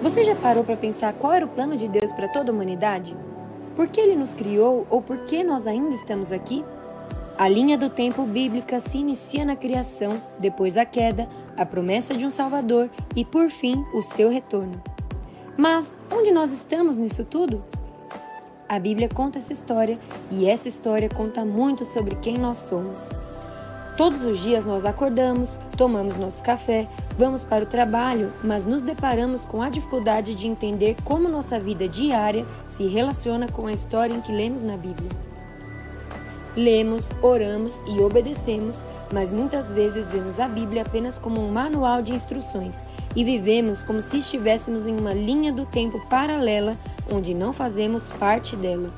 Você já parou para pensar qual era o plano de Deus para toda a humanidade? Por que Ele nos criou ou por que nós ainda estamos aqui? A linha do tempo bíblica se inicia na criação, depois a queda, a promessa de um Salvador e, por fim, o seu retorno. Mas onde nós estamos nisso tudo? A Bíblia conta essa história e essa história conta muito sobre quem nós somos. Todos os dias nós acordamos, tomamos nosso café, vamos para o trabalho, mas nos deparamos com a dificuldade de entender como nossa vida diária se relaciona com a história em que lemos na Bíblia. Lemos, oramos e obedecemos, mas muitas vezes vemos a Bíblia apenas como um manual de instruções e vivemos como se estivéssemos em uma linha do tempo paralela onde não fazemos parte dela.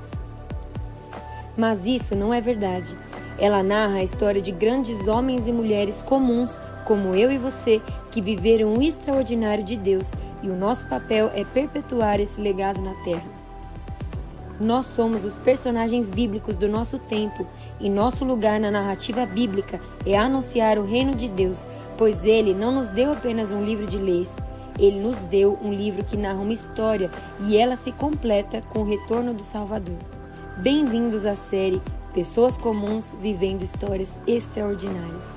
Mas isso não é verdade. Ela narra a história de grandes homens e mulheres comuns, como eu e você, que viveram o extraordinário de Deus, e o nosso papel é perpetuar esse legado na Terra. Nós somos os personagens bíblicos do nosso tempo, e nosso lugar na narrativa bíblica é anunciar o reino de Deus, pois Ele não nos deu apenas um livro de leis, Ele nos deu um livro que narra uma história e ela se completa com o retorno do Salvador. Bem-vindos à série Pessoas Comuns Vivendo Histórias Extraordinárias.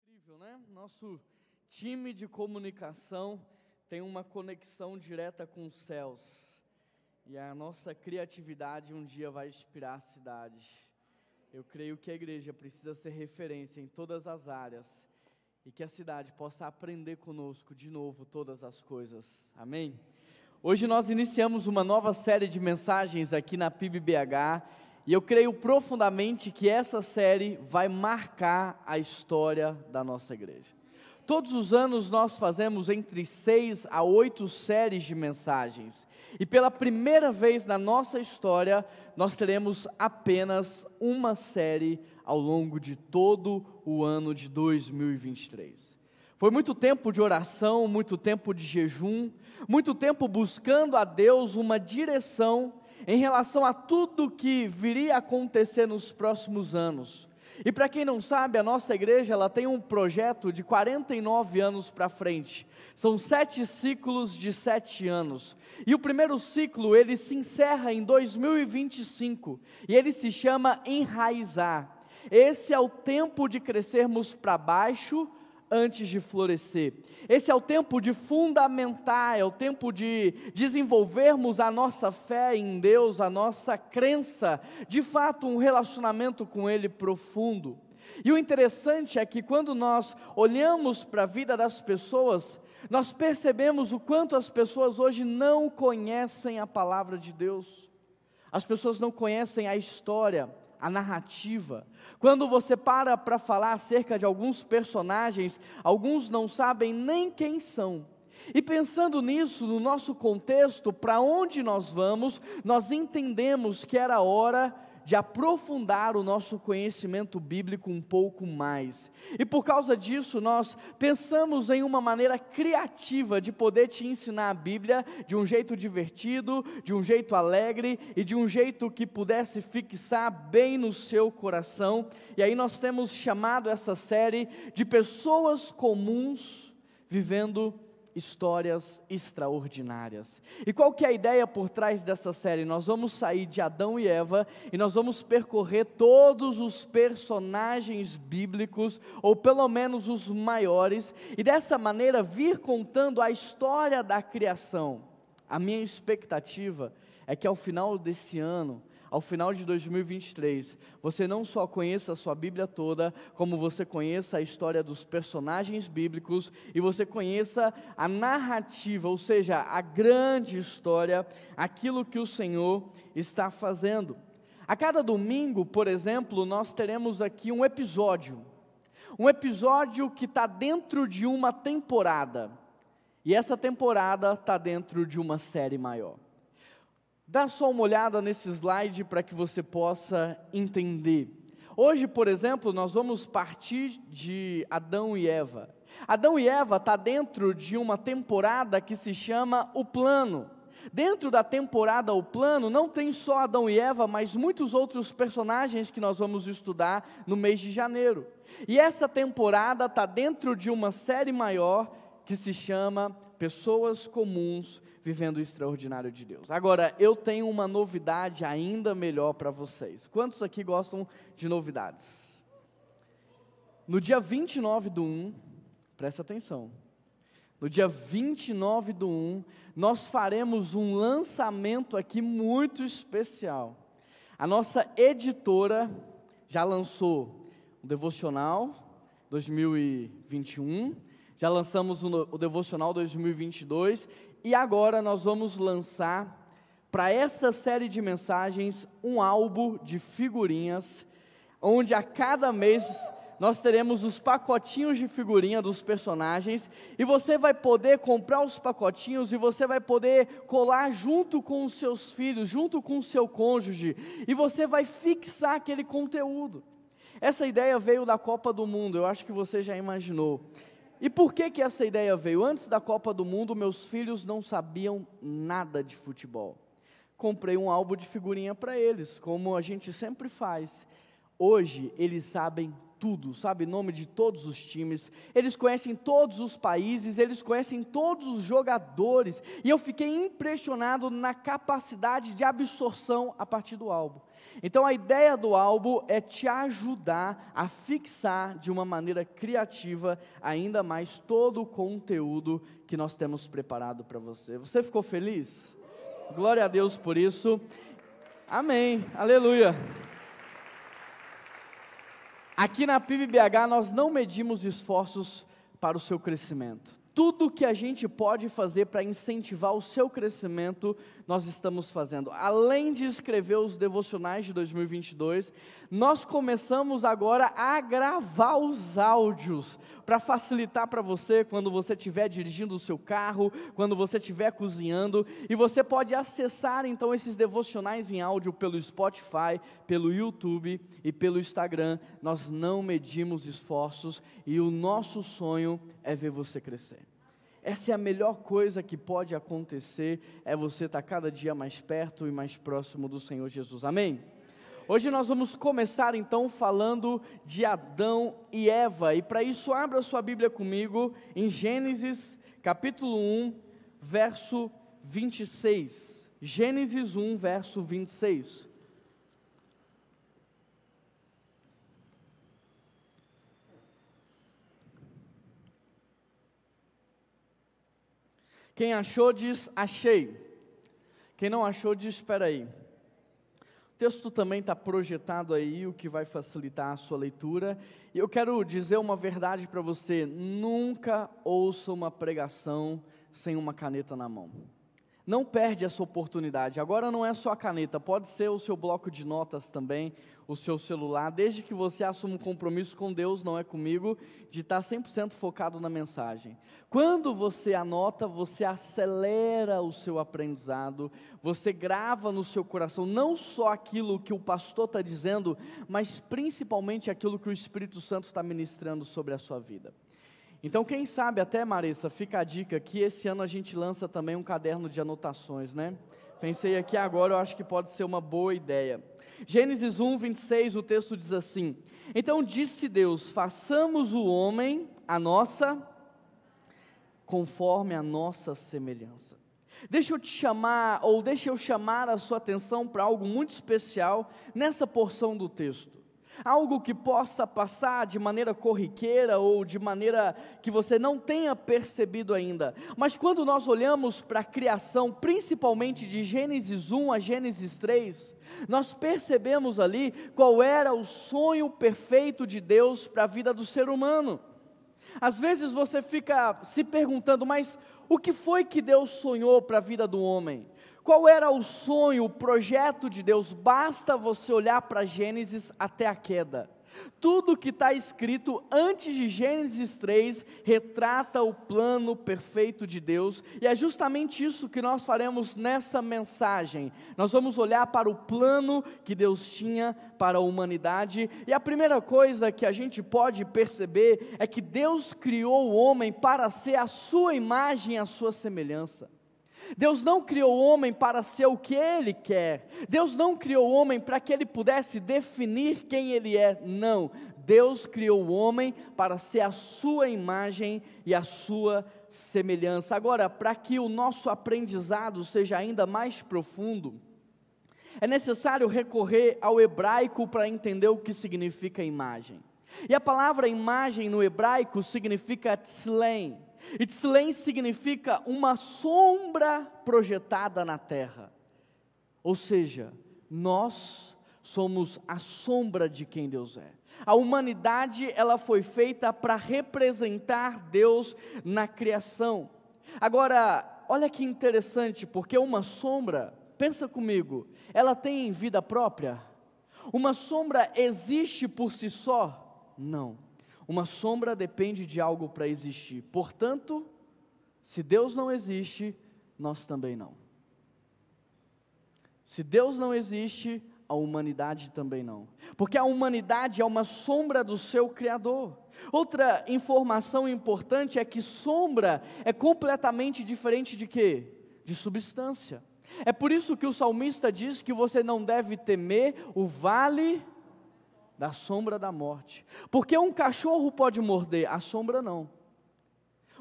Incrível, né? Nosso time de comunicação tem uma conexão direta com os céus. E a nossa criatividade um dia vai inspirar a cidade. Eu creio que a igreja precisa ser referência em todas as áreas e que a cidade possa aprender conosco de novo todas as coisas. Amém? Hoje nós iniciamos uma nova série de mensagens aqui na PIB-BH e eu creio profundamente que essa série vai marcar a história da nossa igreja. Todos os anos nós fazemos entre 6 a 8 séries de mensagens. E pela primeira vez na nossa história, nós teremos apenas uma série ao longo de todo o ano de 2023. Foi muito tempo de oração, muito tempo de jejum, muito tempo buscando a Deus uma direção em relação a tudo que viria a acontecer nos próximos anos. E para quem não sabe, a nossa igreja ela tem um projeto de 49 anos para frente. São 7 ciclos de 7 anos. E o primeiro ciclo, ele se encerra em 2025. E ele se chama Enraizar. Esse é o tempo de crescermos para baixo antes de florescer. Esse é o tempo de fundamentar, é o tempo de desenvolvermos a nossa fé em Deus, a nossa crença, de fato um relacionamento com Ele profundo. E o interessante é que quando nós olhamos para a vida das pessoas, nós percebemos o quanto as pessoas hoje não conhecem a palavra de Deus. As pessoas não conhecem a história, a narrativa. Quando você para falar acerca de alguns personagens, alguns não sabem nem quem são. E pensando nisso, no nosso contexto, para onde nós vamos, nós entendemos que era hora de aprofundar o nosso conhecimento bíblico um pouco mais. E por causa disso, nós pensamos em uma maneira criativa de poder te ensinar a Bíblia de um jeito divertido, de um jeito alegre e de um jeito que pudesse fixar bem no seu coração. E aí nós temos chamado essa série de Pessoas Comuns Vivendo Histórias Extraordinárias. E qual que é a ideia por trás dessa série? Nós vamos sair de Adão e Eva e nós vamos percorrer todos os personagens bíblicos, ou pelo menos os maiores, e dessa maneira vir contando a história da criação. A minha expectativa é que ao final desse ano, ao final de 2023, você não só conheça a sua Bíblia toda, como você conheça a história dos personagens bíblicos e você conheça a narrativa, ou seja, a grande história, aquilo que o Senhor está fazendo. A cada domingo, por exemplo, nós teremos aqui um episódio que está dentro de uma temporada, e essa temporada está dentro de uma série maior. Dá só uma olhada nesse slide para que você possa entender. Hoje, por exemplo, nós vamos partir de Adão e Eva. Adão e Eva está dentro de uma temporada que se chama O Plano. Dentro da temporada O Plano, não tem só Adão e Eva, mas muitos outros personagens que nós vamos estudar no mês de janeiro. E essa temporada está dentro de uma série maior que se chama Pessoas Comuns Vivendo o Extraordinário de Deus. Agora, eu tenho uma novidade ainda melhor para vocês. Quantos aqui gostam de novidades? No dia 29/1, presta atenção, no dia 29/1, nós faremos um lançamento aqui muito especial. A nossa editora já lançou o Devocional 2021, já lançamos o Devocional 2022, e agora nós vamos lançar, para essa série de mensagens, um álbum de figurinhas, onde a cada mês nós teremos os pacotinhos de figurinha dos personagens, e você vai poder comprar os pacotinhos, e você vai poder colar junto com os seus filhos, junto com o seu cônjuge, e você vai fixar aquele conteúdo. Essa ideia veio da Copa do Mundo, eu acho que você já imaginou. E por que essa ideia veio? Antes da Copa do Mundo, meus filhos não sabiam nada de futebol. Comprei um álbum de figurinha para eles, como a gente sempre faz. Hoje, eles sabem tudo, sabe o nome de todos os times, eles conhecem todos os países, eles conhecem todos os jogadores, e eu fiquei impressionado na capacidade de absorção a partir do álbum. Então a ideia do álbum é te ajudar a fixar de uma maneira criativa ainda mais todo o conteúdo que nós temos preparado para você. Você ficou feliz? Glória a Deus por isso. Amém, aleluia. Aqui na PIB-BH nós não medimos esforços para o seu crescimento. Tudo que a gente pode fazer para incentivar o seu crescimento, nós estamos fazendo. Além de escrever os devocionais de 2022, nós começamos agora a gravar os áudios, para facilitar para você, quando você estiver dirigindo o seu carro, quando você estiver cozinhando, e você pode acessar então esses devocionais em áudio pelo Spotify, pelo YouTube e pelo Instagram. Nós não medimos esforços, e o nosso sonho é ver você crescer. Essa é a melhor coisa que pode acontecer, é você estar cada dia mais perto e mais próximo do Senhor Jesus, amém? Hoje nós vamos começar então falando de Adão e Eva, e para isso abra sua Bíblia comigo em Gênesis capítulo 1, verso 26, Gênesis 1, verso 26. Quem achou diz, achei. Quem não achou diz, espera aí. O texto também está projetado aí, o que vai facilitar a sua leitura. E eu quero dizer uma verdade para você: nunca ouça uma pregação sem uma caneta na mão. Não perde essa oportunidade. Agora não é só a caneta, pode ser o seu bloco de notas também, o seu celular, desde que você assuma um compromisso com Deus, não é comigo, de estar 100% focado na mensagem. Quando você anota, você acelera o seu aprendizado, você grava no seu coração não só aquilo que o pastor está dizendo, mas principalmente aquilo que o Espírito Santo está ministrando sobre a sua vida. Então quem sabe até, Marissa, fica a dica que esse ano a gente lança também um caderno de anotações, né? Pensei aqui agora, eu acho que pode ser uma boa ideia. Gênesis 1, 26, o texto diz assim: então disse Deus, façamos o homem conforme a nossa semelhança. Deixa eu chamar a sua atenção para algo muito especial nessa porção do texto. Algo que possa passar de maneira corriqueira ou de maneira que você não tenha percebido ainda. Mas quando nós olhamos para a criação, principalmente de Gênesis 1 a Gênesis 3, nós percebemos ali qual era o sonho perfeito de Deus para a vida do ser humano. Às vezes você fica se perguntando, mas o que foi que Deus sonhou para a vida do homem? Qual era o sonho, o projeto de Deus? Basta você olhar para Gênesis até a queda. Tudo que está escrito antes de Gênesis 3 retrata o plano perfeito de Deus, e é justamente isso que nós faremos nessa mensagem. Nós vamos olhar para o plano que Deus tinha para a humanidade, e a primeira coisa que a gente pode perceber é que Deus criou o homem para ser a sua imagem e a sua semelhança. Deus não criou o homem para ser o que Ele quer. Deus não criou o homem para que ele pudesse definir quem ele é. Não. Deus criou o homem para ser a sua imagem e a sua semelhança. Agora, para que o nosso aprendizado seja ainda mais profundo, é necessário recorrer ao hebraico para entender o que significa imagem. E a palavra imagem no hebraico significa tzlem. E tzlem significa uma sombra projetada na terra. Ou seja, nós somos a sombra de quem Deus é. A humanidade, ela foi feita para representar Deus na criação. Agora, olha que interessante, porque uma sombra, pensa comigo, ela tem vida própria? Uma sombra existe por si só? Não. Uma sombra depende de algo para existir. Portanto, se Deus não existe, nós também não. Se Deus não existe, a humanidade também não. Porque a humanidade é uma sombra do seu Criador. Outra informação importante é que sombra é completamente diferente de quê? De substância. É por isso que o salmista diz que você não deve temer o vale da sombra da morte, porque um cachorro pode morder, a sombra não.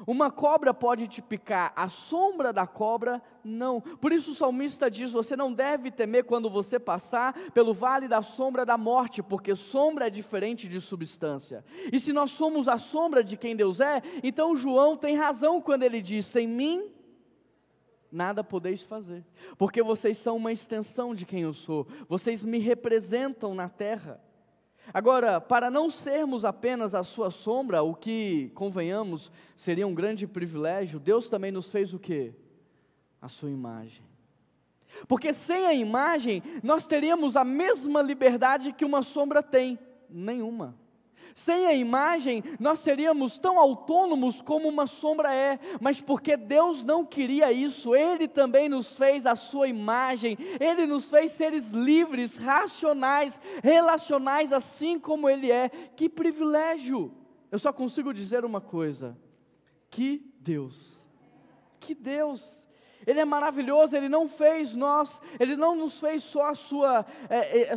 Uma cobra pode te picar, a sombra da cobra não. Por isso o salmista diz, você não deve temer quando você passar pelo vale da sombra da morte, porque sombra é diferente de substância. E se nós somos a sombra de quem Deus é, então João tem razão quando ele diz, sem mim nada podeis fazer, porque vocês são uma extensão de quem eu sou, vocês me representam na terra. Agora, para não sermos apenas a sua sombra, o que, convenhamos, seria um grande privilégio, Deus também nos fez o quê? A sua imagem. Porque sem a imagem, nós teríamos a mesma liberdade que uma sombra tem, nenhuma. Sem a imagem, nós seríamos tão autônomos como uma sombra é, mas porque Deus não queria isso, Ele também nos fez a sua imagem, Ele nos fez seres livres, racionais, relacionais, assim como Ele é. Que privilégio! Eu só consigo dizer uma coisa, que Deus! Ele é maravilhoso, Ele não nos fez só a sua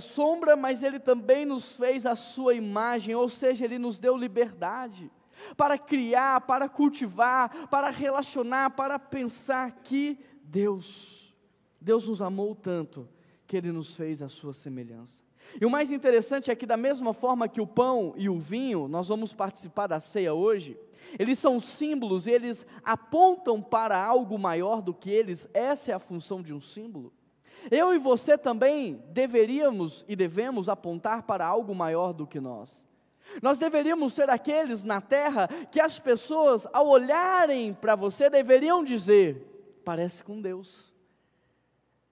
sombra, mas Ele também nos fez a sua imagem, ou seja, Ele nos deu liberdade para criar, para cultivar, para relacionar, para pensar. Que Deus nos amou tanto, que Ele nos fez a sua semelhança. E o mais interessante é que da mesma forma que o pão e o vinho, nós vamos participar da ceia hoje, eles são símbolos e eles apontam para algo maior do que eles. Essa é a função de um símbolo. Eu e você também deveríamos e devemos apontar para algo maior do que nós. Nós deveríamos ser aqueles na terra que as pessoas, ao olharem para você, deveriam dizer, parece com Deus,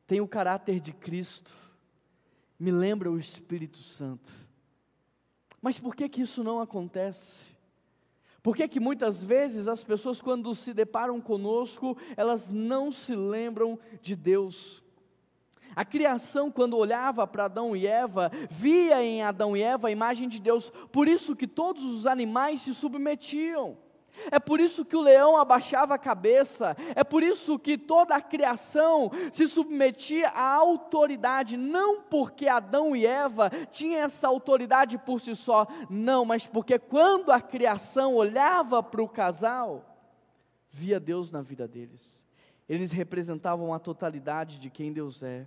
tem o caráter de Cristo, me lembra o Espírito Santo. Mas por que isso não acontece? Por que muitas vezes as pessoas, quando se deparam conosco, elas não se lembram de Deus? A criação, quando olhava para Adão e Eva, via em Adão e Eva a imagem de Deus. Por isso que todos os animais se submetiam. É por isso que o leão abaixava a cabeça, é por isso que toda a criação se submetia à autoridade, não porque Adão e Eva tinham essa autoridade por si só, não, mas porque quando a criação olhava para o casal, via Deus na vida deles, eles representavam a totalidade de quem Deus é,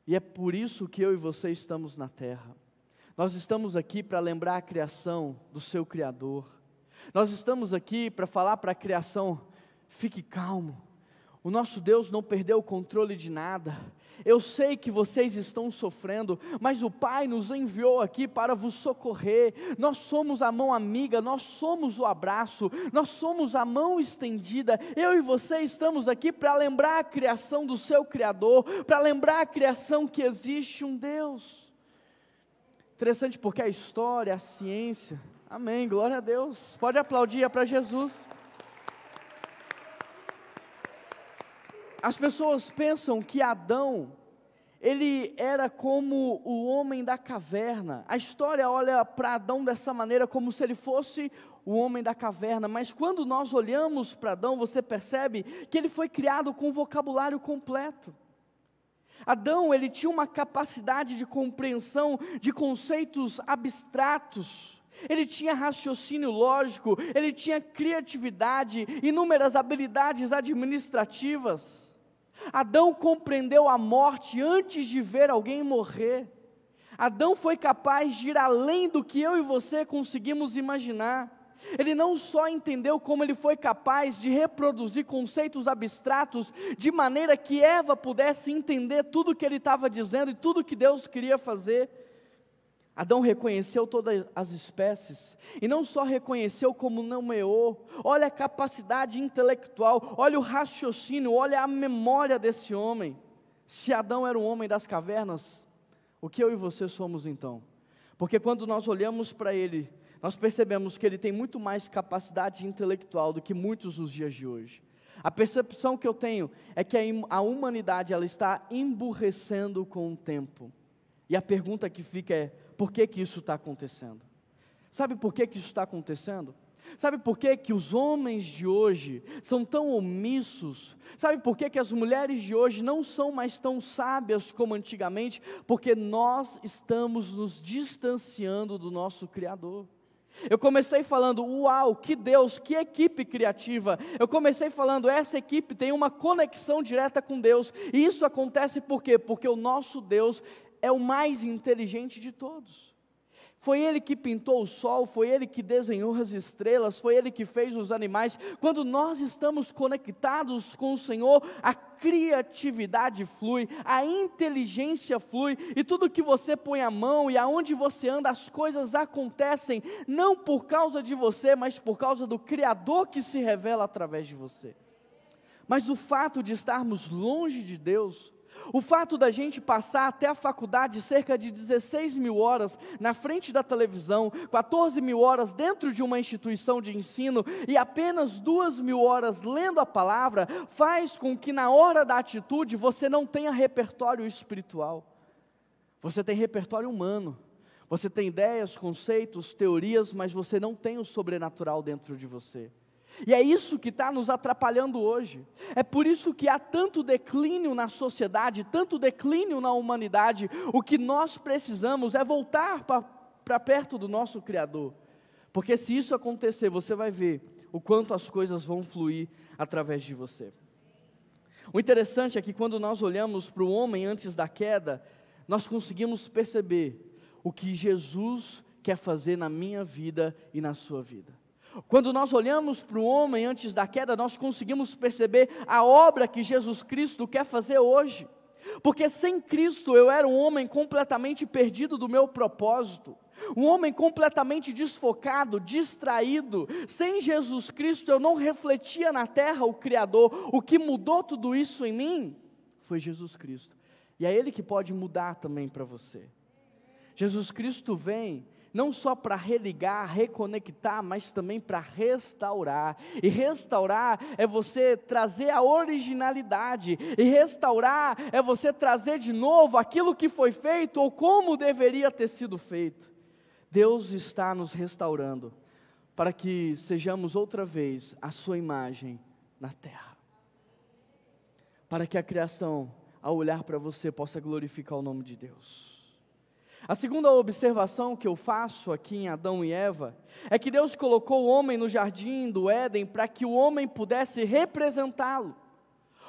e é por isso que eu e você estamos na terra. Nós estamos aqui para lembrar a criação do seu Criador. Nós estamos aqui para falar para a criação, fique calmo, o nosso Deus não perdeu o controle de nada. Eu sei que vocês estão sofrendo, mas o Pai nos enviou aqui para vos socorrer. Nós somos a mão amiga, nós somos o abraço, nós somos a mão estendida. Eu e você estamos aqui para lembrar a criação do seu Criador, para lembrar a criação que existe um Deus. Interessante porque a história, a ciência, amém, glória a Deus, pode aplaudir, é para Jesus. As pessoas pensam que Adão, ele era como o homem da caverna. A história olha para Adão dessa maneira, como se ele fosse o homem da caverna, mas quando nós olhamos para Adão, você percebe que ele foi criado com um vocabulário completo. Adão, ele tinha uma capacidade de compreensão de conceitos abstratos, ele tinha raciocínio lógico, ele tinha criatividade, inúmeras habilidades administrativas. Adão compreendeu a morte antes de ver alguém morrer. Adão foi capaz de ir além do que eu e você conseguimos imaginar. Ele não só entendeu como ele foi capaz de reproduzir conceitos abstratos, de maneira que Eva pudesse entender tudo o que ele estava dizendo e tudo que Deus queria fazer. Adão reconheceu todas as espécies, e não só reconheceu como nomeou. Olha a capacidade intelectual, olha o raciocínio, olha a memória desse homem. Se Adão era um homem das cavernas, o que eu e você somos então? Porque quando nós olhamos para ele, nós percebemos que ele tem muito mais capacidade intelectual do que muitos nos dias de hoje. A percepção que eu tenho é que a humanidade ela está emburrecendo com o tempo. E a pergunta que fica é, por que que isso está acontecendo? Sabe por que que isso está acontecendo? Sabe por que que os homens de hoje são tão omissos? Sabe por que que as mulheres de hoje não são mais tão sábias como antigamente? Porque nós estamos nos distanciando do nosso Criador. Eu comecei falando, uau, que Deus, que equipe criativa. Eu comecei falando, essa equipe tem uma conexão direta com Deus. E isso acontece por quê? Porque o nosso Deus é o mais inteligente de todos. Foi Ele que pintou o sol, foi Ele que desenhou as estrelas, foi Ele que fez os animais. Quando nós estamos conectados com o Senhor, a criatividade flui, a inteligência flui, e tudo que você põe a mão e aonde você anda, as coisas acontecem, não por causa de você, mas por causa do Criador que se revela através de você. Mas o fato de estarmos longe de Deus, o fato da gente passar até a faculdade cerca de 16 mil horas na frente da televisão, 14 mil horas dentro de uma instituição de ensino e apenas 2 mil horas lendo a palavra, faz com que na hora da atitude você não tenha repertório espiritual. Você tem repertório humano, você tem ideias, conceitos, teorias, mas você não tem o sobrenatural dentro de você. E é isso que está nos atrapalhando hoje. É por isso que há tanto declínio na sociedade, tanto declínio na humanidade. O que nós precisamos é voltar para perto do nosso Criador. Porque se isso acontecer, você vai ver o quanto as coisas vão fluir através de você. O interessante é que quando nós olhamos para o homem antes da queda, nós conseguimos perceber o que Jesus quer fazer na minha vida e na sua vida. Quando nós olhamos para o homem antes da queda, nós conseguimos perceber a obra que Jesus Cristo quer fazer hoje. Porque sem Cristo eu era um homem completamente perdido do meu propósito, um homem completamente desfocado, distraído. Sem Jesus Cristo eu não refletia na terra o Criador. O que mudou tudo isso em mim foi Jesus Cristo. E é Ele que pode mudar também para você. Jesus Cristo vem não só para religar, reconectar, mas também para restaurar. E restaurar é você trazer a originalidade. E restaurar é você trazer de novo aquilo que foi feito ou como deveria ter sido feito. Deus está nos restaurando para que sejamos outra vez a sua imagem na terra. Para que a criação, ao olhar para você, possa glorificar o nome de Deus. A segunda observação que eu faço aqui em Adão e Eva, é que Deus colocou o homem no jardim do Éden, para que o homem pudesse representá-lo.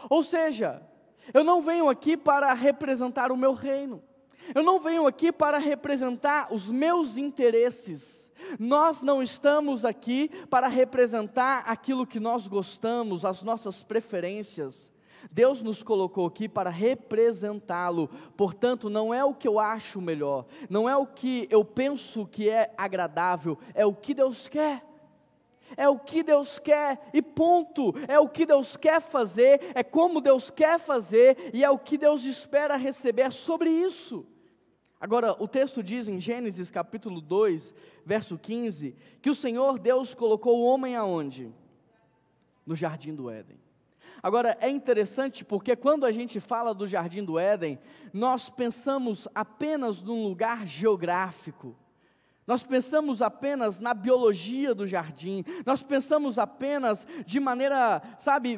Ou seja, eu não venho aqui para representar o meu reino, eu não venho aqui para representar os meus interesses, nós não estamos aqui para representar aquilo que nós gostamos, as nossas preferências. Deus nos colocou aqui para representá-lo, portanto não é o que eu acho melhor, não é o que eu penso que é agradável, é o que Deus quer. É o que Deus quer e ponto, é o que Deus quer fazer, é como Deus quer fazer e é o que Deus espera receber sobre isso. Agora, o texto diz em Gênesis capítulo 2, verso 15, que o Senhor Deus colocou o homem aonde? No jardim do Éden. Agora, é interessante porque quando a gente fala do jardim do Éden, nós pensamos apenas num lugar geográfico. Nós pensamos apenas na biologia do jardim, nós pensamos apenas de maneira,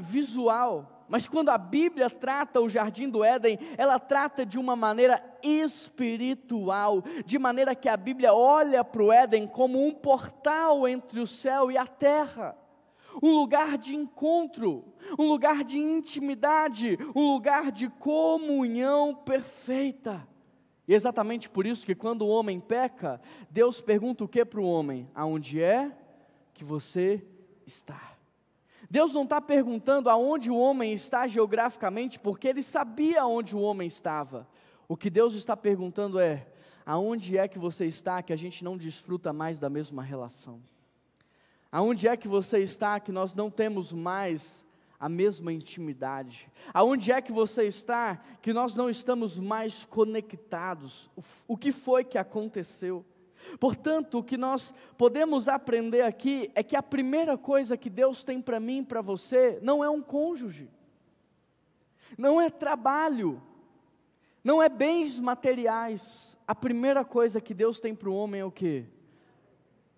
visual. Mas quando a Bíblia trata o jardim do Éden, ela trata de uma maneira espiritual, de maneira que a Bíblia olha para o Éden como um portal entre o céu e a terra, um lugar de encontro, um lugar de intimidade, um lugar de comunhão perfeita. E exatamente por isso que quando o homem peca, Deus pergunta o que para o homem? Aonde é que você está? Deus não está perguntando aonde o homem está geograficamente, porque Ele sabia onde o homem estava. O que Deus está perguntando é, aonde é que você está que a gente não desfruta mais da mesma relação? Aonde é que você está que nós não temos mais a mesma intimidade? Aonde é que você está que nós não estamos mais conectados? O que foi que aconteceu? Portanto, o que nós podemos aprender aqui é que a primeira coisa que Deus tem para mim e para você não é um cônjuge, não é trabalho, não é bens materiais. A primeira coisa que Deus tem para o homem é o quê?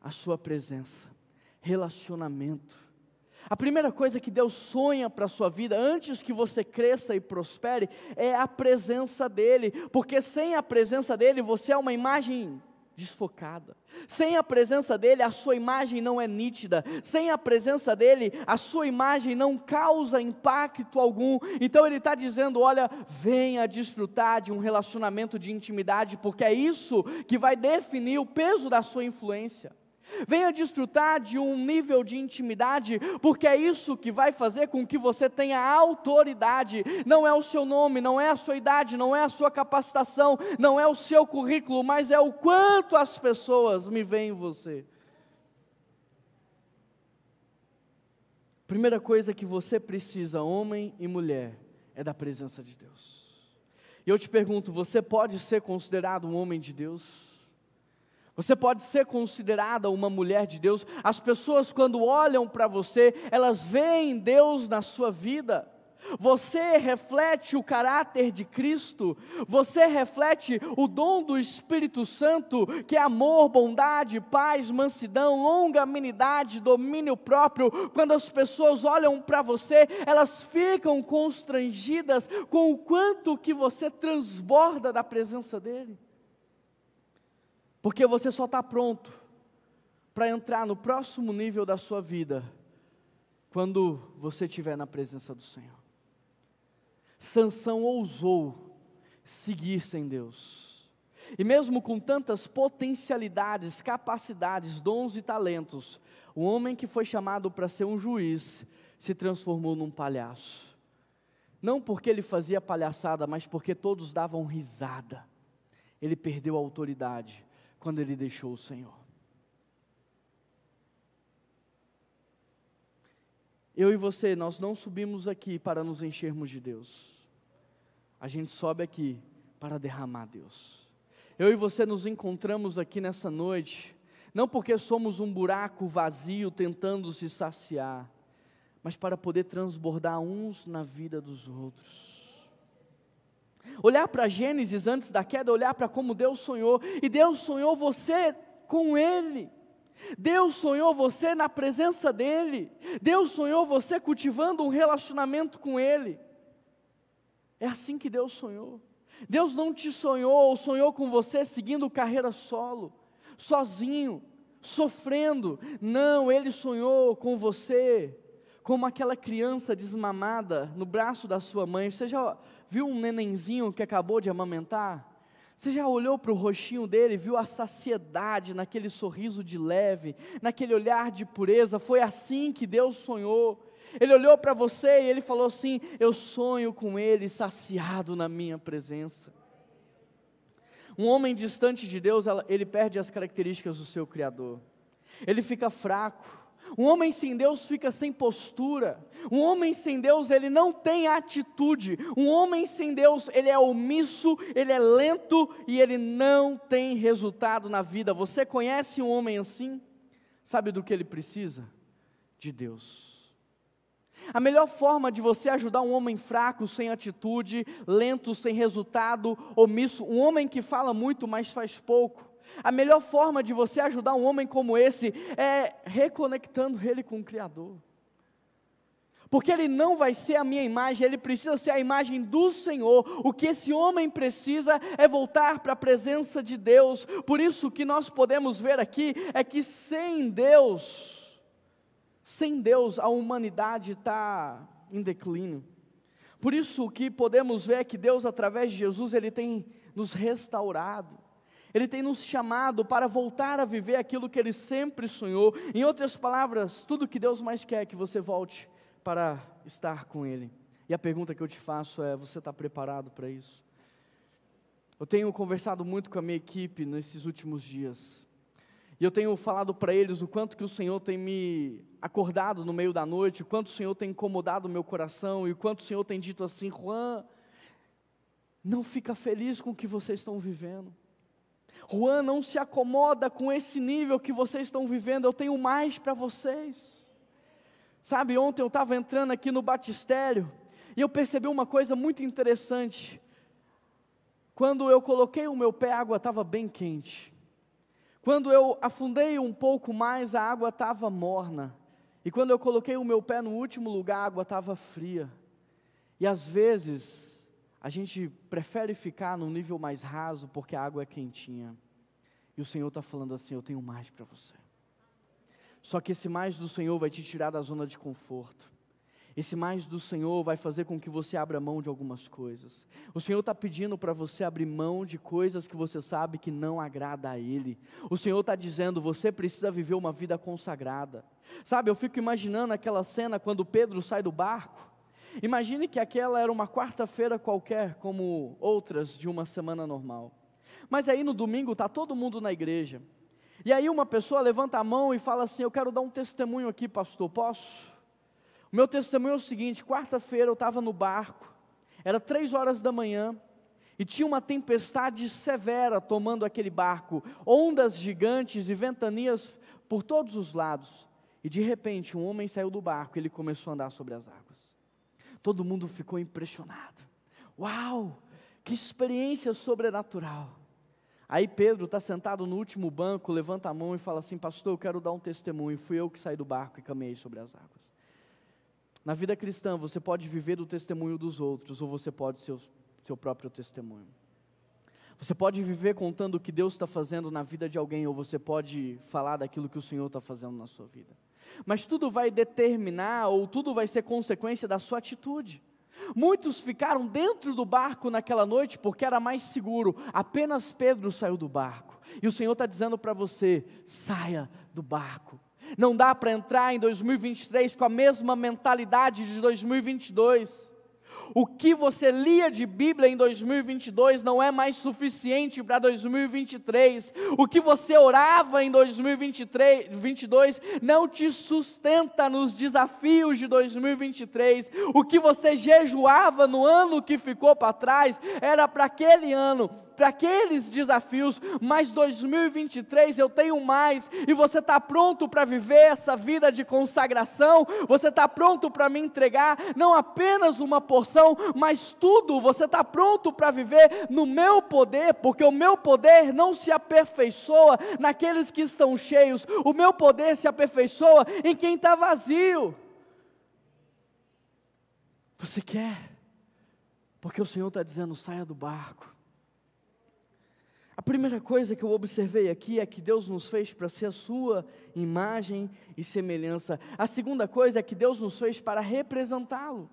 A sua presença, relacionamento. A primeira coisa que Deus sonha para a sua vida, antes que você cresça e prospere, é a presença dEle, porque sem a presença dEle, você é uma imagem desfocada. Sem a presença dEle, a sua imagem não é nítida. Sem a presença dEle, a sua imagem não causa impacto algum. Então Ele está dizendo, olha, venha desfrutar de um relacionamento de intimidade, porque é isso que vai definir o peso da sua influência. Venha desfrutar de um nível de intimidade, porque é isso que vai fazer com que você tenha autoridade. Não é o seu nome, não é a sua idade, não é a sua capacitação, não é o seu currículo, mas é o quanto as pessoas me veem em você. Primeira coisa que você precisa, homem e mulher, é da presença de Deus. E eu te pergunto, você pode ser considerado um homem de Deus? Você pode ser considerada uma mulher de Deus? As pessoas, quando olham para você, elas veem Deus na sua vida. Você reflete o caráter de Cristo, você reflete o dom do Espírito Santo, que é amor, bondade, paz, mansidão, longanimidade, domínio próprio. Quando as pessoas olham para você, elas ficam constrangidas com o quanto que você transborda da presença dEle. Porque você só está pronto para entrar no próximo nível da sua vida, quando você estiver na presença do Senhor. Sansão ousou seguir sem Deus. E mesmo com tantas potencialidades, capacidades, dons e talentos, o homem que foi chamado para ser um juiz, se transformou num palhaço. Não porque ele fazia palhaçada, mas porque todos davam risada. Ele perdeu a autoridade quando ele deixou o Senhor. Eu e você, nós não subimos aqui para nos enchermos de Deus. A gente sobe aqui para derramar Deus. Eu e você nos encontramos aqui nessa noite, não porque somos um buraco vazio tentando se saciar, mas para poder transbordar uns na vida dos outros. Olhar para Gênesis antes da queda, olhar para como Deus sonhou, e Deus sonhou você com Ele. Deus sonhou você na presença dEle. Deus sonhou você cultivando um relacionamento com Ele. É assim que Deus sonhou. Deus não te sonhou ou sonhou com você seguindo carreira solo, sozinho, sofrendo. Não, Ele sonhou com você como aquela criança desmamada no braço da sua mãe. Você já viu um nenenzinho que acabou de amamentar? Você já olhou para o rostinho dele, viu a saciedade naquele sorriso de leve, naquele olhar de pureza? Foi assim que Deus sonhou. Ele olhou para você e Ele falou assim: eu sonho com Ele saciado na minha presença. Um homem distante de Deus, ele perde as características do seu Criador. Ele fica fraco. Um homem sem Deus fica sem postura. Um homem sem Deus, ele não tem atitude. Um homem sem Deus, ele é omisso, ele é lento e ele não tem resultado na vida. Você conhece um homem assim? Sabe do que ele precisa? De Deus. A melhor forma de você ajudar um homem fraco, sem atitude, lento, sem resultado, omisso, um homem que fala muito, mas faz pouco, A melhor forma de você ajudar um homem como esse é reconectando ele com o Criador. Porque ele não vai ser a minha imagem, ele precisa ser a imagem do Senhor. O que esse homem precisa é voltar para a presença de Deus. Por isso o que nós podemos ver aqui é que sem Deus a humanidade está em declínio. Por isso o que podemos ver é que Deus, através de Jesus, Ele tem nos restaurado. Ele tem nos chamado para voltar a viver aquilo que Ele sempre sonhou. Em outras palavras, tudo que Deus mais quer é que você volte para estar com Ele. E a pergunta que eu te faço é: você está preparado para isso? Eu tenho conversado muito com a minha equipe nesses últimos dias. E eu tenho falado para eles o quanto que o Senhor tem me acordado no meio da noite, o quanto o Senhor tem incomodado o meu coração, e o quanto o Senhor tem dito assim: Juan, não fica feliz com o que vocês estão vivendo. Juan, não se acomoda com esse nível que vocês estão vivendo, eu tenho mais para vocês. Sabe, ontem eu estava entrando aqui no batistério, e eu percebi uma coisa muito interessante. Quando eu coloquei o meu pé, a água estava bem quente. Quando eu afundei um pouco mais, a água estava morna. E quando eu coloquei o meu pé no último lugar, a água estava fria. E às vezes, a gente prefere ficar num nível mais raso, porque a água é quentinha. E o Senhor está falando assim: eu tenho mais para você. Só que esse mais do Senhor vai te tirar da zona de conforto. Esse mais do Senhor vai fazer com que você abra mão de algumas coisas. O Senhor está pedindo para você abrir mão de coisas que você sabe que não agrada a Ele. O Senhor está dizendo: você precisa viver uma vida consagrada. Sabe, eu fico imaginando aquela cena quando Pedro sai do barco. Imagine que aquela era uma quarta-feira qualquer, como outras de uma semana normal. Mas aí no domingo está todo mundo na igreja. E aí uma pessoa levanta a mão e fala assim: eu quero dar um testemunho aqui, pastor, posso? O meu testemunho é o seguinte: quarta-feira eu estava no barco, era 3 horas da manhã, e tinha uma tempestade severa tomando aquele barco, ondas gigantes e ventanias por todos os lados, e de repente um homem saiu do barco e ele começou a andar sobre as águas. Todo mundo ficou impressionado. Uau, que experiência sobrenatural. Aí Pedro está sentado no último banco, levanta a mão e fala assim: pastor, eu quero dar um testemunho, fui eu que saí do barco e caminhei sobre as águas. Na vida cristã, você pode viver do testemunho dos outros, ou você pode ser o seu próprio testemunho. Você pode viver contando o que Deus está fazendo na vida de alguém, ou você pode falar daquilo que o Senhor está fazendo na sua vida. Mas tudo vai determinar, ou tudo vai ser consequência da sua atitude. Muitos ficaram dentro do barco naquela noite porque era mais seguro. Apenas Pedro saiu do barco. E o Senhor está dizendo para você: saia do barco. Não dá para entrar em 2023 com a mesma mentalidade de 2022. O que você lia de Bíblia em 2022 não é mais suficiente para 2023. O que você orava em 2022 não te sustenta nos desafios de 2023. O que você jejuava no ano que ficou para trás era para aquele ano, para aqueles desafios, mas 2023 eu tenho mais, e você está pronto para viver essa vida de consagração? Você está pronto para me entregar não apenas uma porção, mas tudo? Você está pronto para viver no meu poder? Porque o meu poder não se aperfeiçoa naqueles que estão cheios, o meu poder se aperfeiçoa em quem está vazio. Você quer? Porque o Senhor está dizendo: saia do barco. A primeira coisa que eu observei aqui é que Deus nos fez para ser a sua imagem e semelhança. A segunda coisa é que Deus nos fez para representá-lo.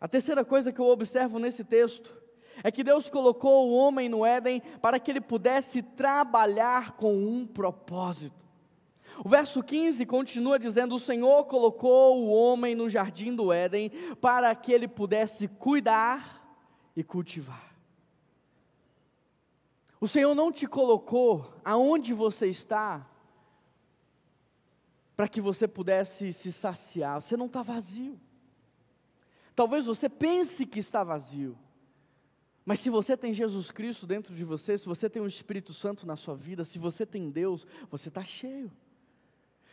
A terceira coisa que eu observo nesse texto é que Deus colocou o homem no Éden para que ele pudesse trabalhar com um propósito. O verso 15 continua dizendo: o Senhor colocou o homem no jardim do Éden para que ele pudesse cuidar e cultivar. O Senhor não te colocou aonde você está para que você pudesse se saciar. Você não está vazio. Talvez você pense que está vazio, mas se você tem Jesus Cristo dentro de você, se você tem o Espírito Santo na sua vida, se você tem Deus, você está cheio.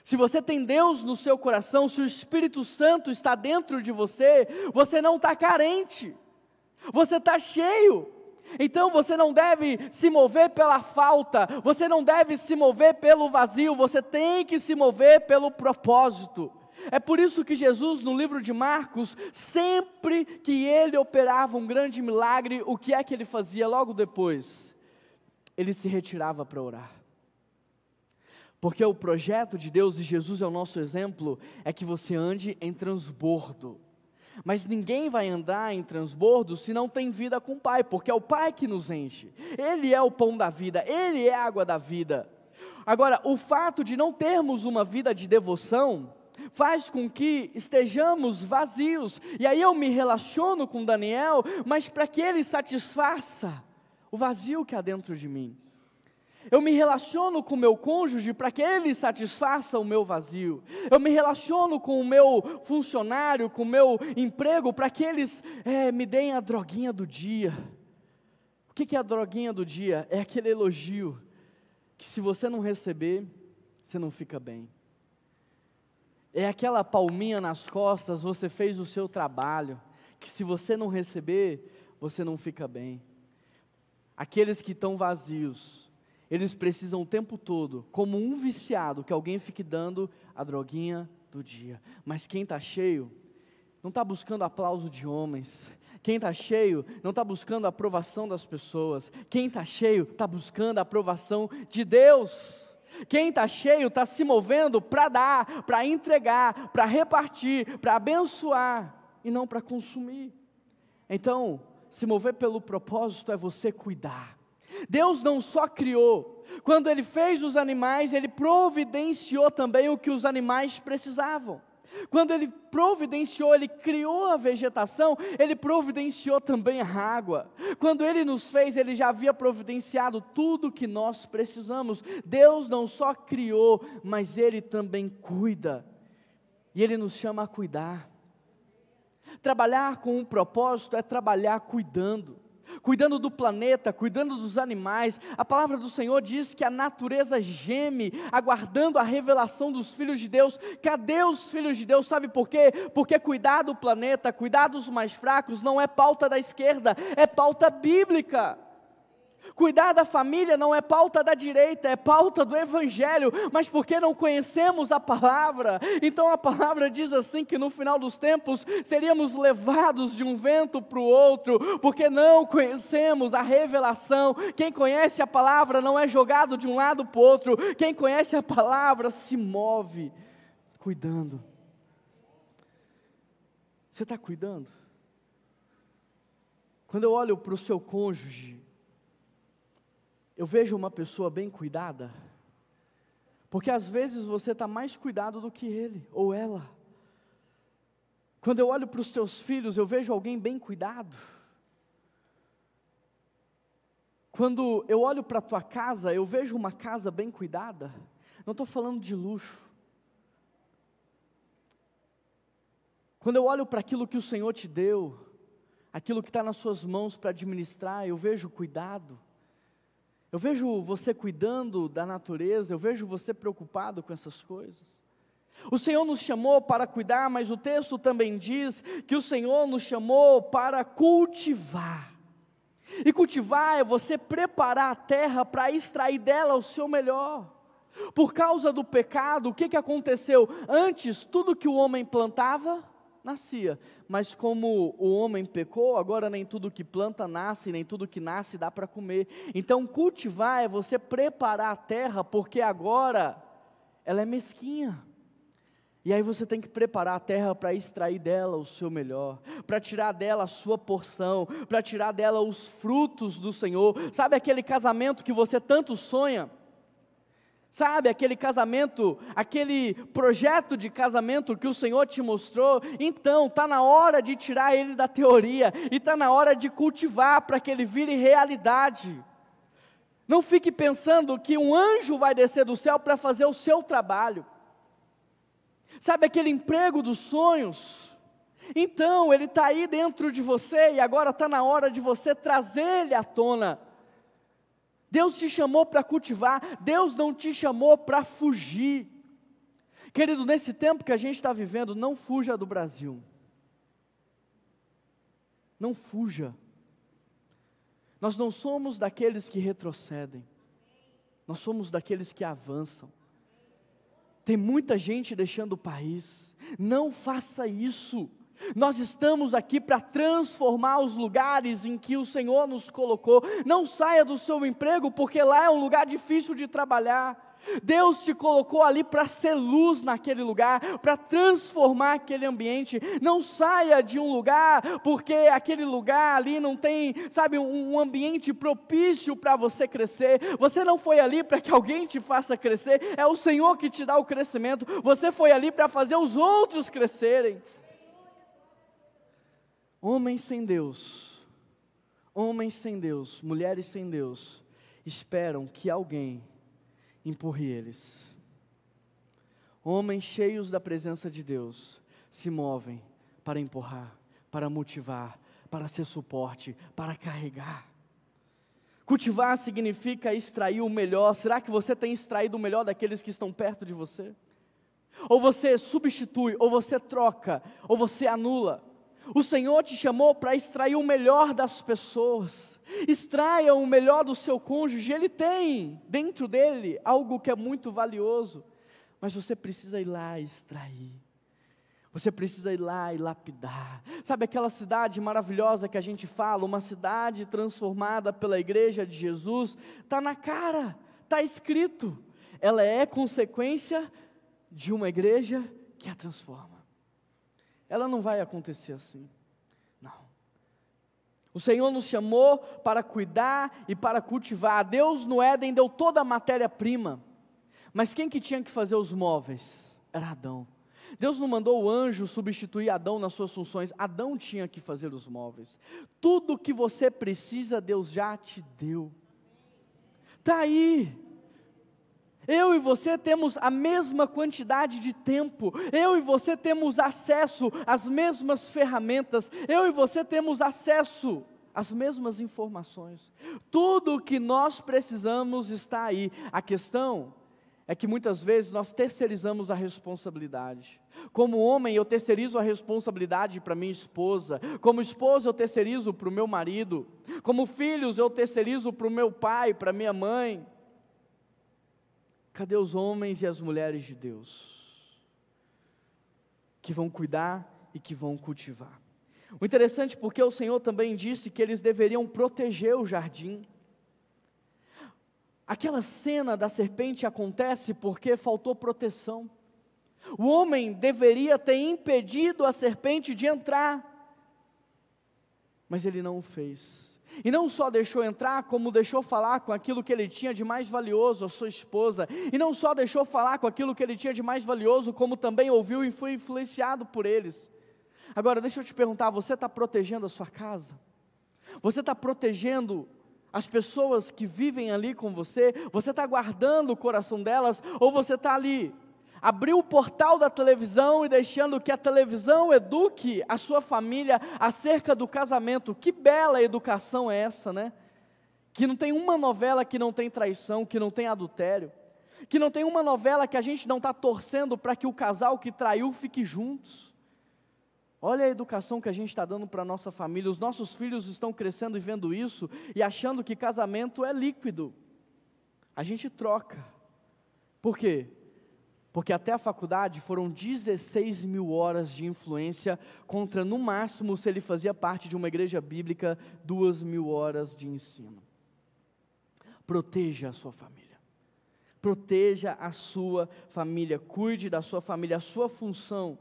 Se você tem Deus no seu coração, se o Espírito Santo está dentro de você, você não está carente, você está cheio. Então você não deve se mover pela falta, você não deve se mover pelo vazio, você tem que se mover pelo propósito. É por isso que Jesus, no livro de Marcos, sempre que ele operava um grande milagre, o que é que ele fazia logo depois? Ele se retirava para orar. Porque o projeto de Deus, e Jesus é o nosso exemplo, é que você ande em transbordo. Mas ninguém vai andar em transbordo se não tem vida com o Pai, porque é o Pai que nos enche. Ele é o pão da vida, Ele é a água da vida. Agora, o fato de não termos uma vida de devoção faz com que estejamos vazios. E aí eu me relaciono com Daniel, mas para que ele satisfaça o vazio que há dentro de mim. Eu me relaciono com o meu cônjuge para que ele satisfaça o meu vazio. Eu me relaciono com o meu funcionário, com o meu emprego, para que eles me deem a droguinha do dia. O que é a droguinha do dia? É aquele elogio que se você não receber, você não fica bem. É aquela palminha nas costas, você fez o seu trabalho, que se você não receber, você não fica bem. Aqueles que estão vazios, eles precisam o tempo todo, como um viciado, que alguém fique dando a droguinha do dia. Mas quem está cheio, não está buscando aplauso de homens. Quem está cheio, não está buscando a aprovação das pessoas. Quem está cheio, está buscando a aprovação de Deus. Quem está cheio, está se movendo para dar, para entregar, para repartir, para abençoar, e não para consumir. Então, se mover pelo propósito é você cuidar. Deus não só criou, quando Ele fez os animais, Ele providenciou também o que os animais precisavam. Quando Ele providenciou, Ele criou a vegetação, Ele providenciou também a água. Quando Ele nos fez, Ele já havia providenciado tudo que nós precisamos. Deus não só criou, mas Ele também cuida. E Ele nos chama a cuidar. Trabalhar com um propósito é trabalhar cuidando do planeta, cuidando dos animais. A palavra do Senhor diz que a natureza geme, aguardando a revelação dos filhos de Deus. Cadê os filhos de Deus? Sabe por quê? Porque cuidar do planeta, cuidar dos mais fracos, não é pauta da esquerda, é pauta bíblica. Cuidar da família não é pauta da direita, é pauta do Evangelho, mas porque não conhecemos a palavra, então a palavra diz assim que no final dos tempos seríamos levados de um vento para o outro, porque não conhecemos a revelação. Quem conhece a palavra não é jogado de um lado para o outro, quem conhece a palavra se move cuidando. Você está cuidando? Quando eu olho para o seu cônjuge, eu vejo uma pessoa bem cuidada, porque às vezes você está mais cuidado do que ele ou ela. Quando eu olho para os teus filhos, eu vejo alguém bem cuidado. Quando eu olho para a tua casa, eu vejo uma casa bem cuidada. Não estou falando de luxo. Quando eu olho para aquilo que o Senhor te deu, aquilo que está nas suas mãos para administrar, eu vejo cuidado. Eu vejo você cuidando da natureza, eu vejo você preocupado com essas coisas. O Senhor nos chamou para cuidar, mas o texto também diz que o Senhor nos chamou para cultivar. E cultivar é você preparar a terra para extrair dela o seu melhor. Por causa do pecado, o que aconteceu? Antes, tudo que o homem plantava, nascia, mas como o homem pecou, agora nem tudo que planta nasce, nem tudo que nasce dá para comer. Então cultivar é você preparar a terra, porque agora ela é mesquinha, e aí você tem que preparar a terra para extrair dela o seu melhor, para tirar dela a sua porção, para tirar dela os frutos do Senhor. Sabe aquele casamento que você tanto sonha? Sabe, aquele casamento, aquele projeto de casamento que o Senhor te mostrou? Então, está na hora de tirar ele da teoria, e está na hora de cultivar para que ele vire realidade. Não fique pensando que um anjo vai descer do céu para fazer o seu trabalho. Sabe aquele emprego dos sonhos? Então, ele está aí dentro de você, e agora está na hora de você trazer ele à tona. Deus te chamou para cultivar, Deus não te chamou para fugir. Querido, nesse tempo que a gente está vivendo, não fuja do Brasil. Não fuja. Nós não somos daqueles que retrocedem, nós somos daqueles que avançam. Tem muita gente deixando o país, não faça isso. Nós estamos aqui para transformar os lugares em que o Senhor nos colocou. Não saia do seu emprego, porque lá é um lugar difícil de trabalhar. Deus te colocou ali para ser luz naquele lugar, para transformar aquele ambiente. Não saia de um lugar, porque aquele lugar ali não tem, sabe, um ambiente propício para você crescer. Você não foi ali para que alguém te faça crescer, é o Senhor que te dá o crescimento. Você foi ali para fazer os outros crescerem. Homens sem Deus, mulheres sem Deus, esperam que alguém empurre eles. Homens cheios da presença de Deus se movem para empurrar, para motivar, para ser suporte, para carregar. Cultivar significa extrair o melhor. Será que você tem extraído o melhor daqueles que estão perto de você? Ou você substitui, ou você troca, ou você anula? O Senhor te chamou para extrair o melhor das pessoas. Extraia o melhor do seu cônjuge. Ele tem dentro dele algo que é muito valioso, mas você precisa ir lá e extrair. Você precisa ir lá e lapidar. Sabe aquela cidade maravilhosa que a gente fala, uma cidade transformada pela igreja de Jesus? Está na cara, está escrito. Ela é consequência de uma igreja que a transforma. Ela não vai acontecer assim, não. O Senhor nos chamou para cuidar e para cultivar. Deus no Éden deu toda a matéria-prima, mas quem que tinha que fazer os móveis? Era Adão. Deus não mandou o anjo substituir Adão nas suas funções, Adão tinha que fazer os móveis. Tudo que você precisa, Deus já te deu. Está aí. Eu e você temos a mesma quantidade de tempo, eu e você temos acesso às mesmas ferramentas, eu e você temos acesso às mesmas informações. Tudo o que nós precisamos está aí. A questão é que muitas vezes nós terceirizamos a responsabilidade. Como homem, eu terceirizo a responsabilidade para minha esposa. Como esposa, eu terceirizo para o meu marido. Como filhos, eu terceirizo para o meu pai, para minha mãe. Cadê os homens e as mulheres de Deus que vão cuidar e que vão cultivar? O interessante porque o Senhor também disse que eles deveriam proteger o jardim. Aquela cena da serpente acontece porque faltou proteção. O homem deveria ter impedido a serpente de entrar, mas ele não o fez. E não só deixou entrar, como deixou falar com aquilo que ele tinha de mais valioso, a sua esposa. E não só deixou falar com aquilo que ele tinha de mais valioso, como também ouviu e foi influenciado por eles. Agora, deixa eu te perguntar, você está protegendo a sua casa? Você está protegendo as pessoas que vivem ali com você? Você está guardando o coração delas? Ou você está ali, abriu o portal da televisão e deixando que a televisão eduque a sua família acerca do casamento? Que bela educação é essa, né? Que não tem uma novela que não tem traição, que não tem adultério, que não tem uma novela que a gente não está torcendo para que o casal que traiu fique juntos. Olha a educação que a gente está dando para a nossa família. Os nossos filhos estão crescendo e vendo isso e achando que casamento é líquido. A gente troca. Por quê? Porque até a faculdade foram 16 mil horas de influência contra, no máximo, se ele fazia parte de uma igreja bíblica, 2.000 horas de ensino. Proteja a sua família. Proteja a sua família. Cuide da sua família. A sua função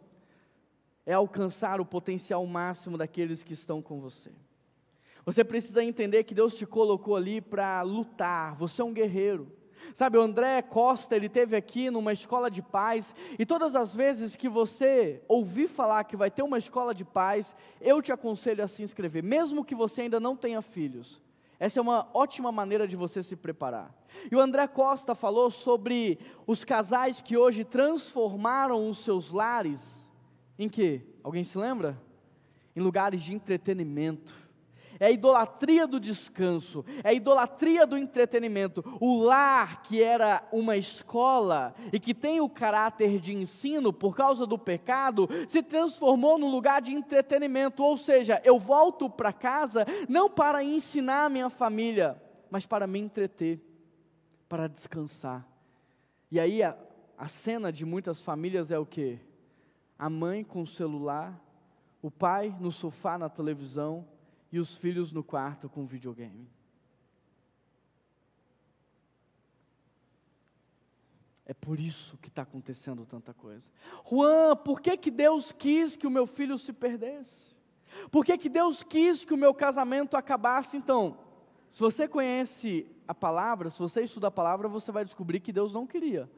é alcançar o potencial máximo daqueles que estão com você. Você precisa entender que Deus te colocou ali para lutar. Você é um guerreiro. Sabe, o André Costa, ele esteve aqui numa escola de paz, e todas as vezes que você ouvir falar que vai ter uma escola de paz, eu te aconselho a se inscrever, mesmo que você ainda não tenha filhos. Essa é uma ótima maneira de você se preparar. E o André Costa falou sobre os casais que hoje transformaram os seus lares, em quê? Alguém se lembra? Em lugares de entretenimento. é a idolatria do descanso, é a idolatria do entretenimento. O lar, que era uma escola e que tem o caráter de ensino por causa do pecado, se transformou num lugar de entretenimento, ou seja, eu volto para casa não para ensinar a minha família, mas para me entreter, para descansar. E aí a cena de muitas famílias é o quê? A mãe com o celular, o pai no sofá, na televisão, e os filhos no quarto com videogame. É por isso que está acontecendo tanta coisa. Juan, por que Deus quis que o meu filho se perdesse? Por que Deus quis que o meu casamento acabasse? Então, se você conhece a palavra, se você estuda a palavra, você vai descobrir que Deus não queria.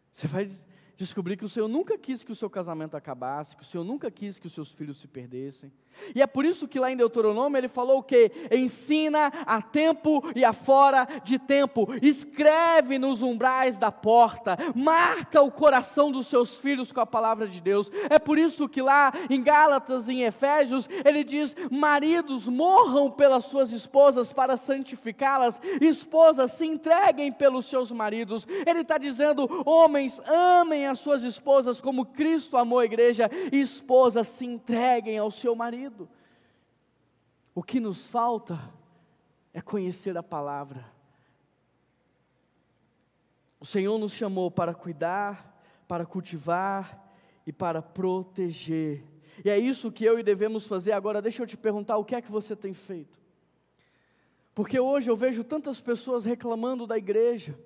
Você vai descobrir que o Senhor nunca quis que o seu casamento acabasse, que o Senhor nunca quis que os seus filhos se perdessem. E é por isso que lá em Deuteronômio ele falou o quê? Ensina a tempo e a fora de tempo, escreve nos umbrais da porta, marca o coração dos seus filhos com a palavra de Deus. É por isso que lá em Gálatas e em Efésios, ele diz, maridos morram pelas suas esposas para santificá-las, esposas se entreguem pelos seus maridos. Ele está dizendo, homens amem as suas esposas como Cristo amou a igreja, e esposas se entreguem ao seu marido. O que nos falta é conhecer a palavra. O Senhor nos chamou para cuidar, para cultivar e para proteger. E é isso que eu e devemos fazer. Agora deixa eu te perguntar, o que é que você tem feito? Porque hoje eu vejo tantas pessoas reclamando da igreja,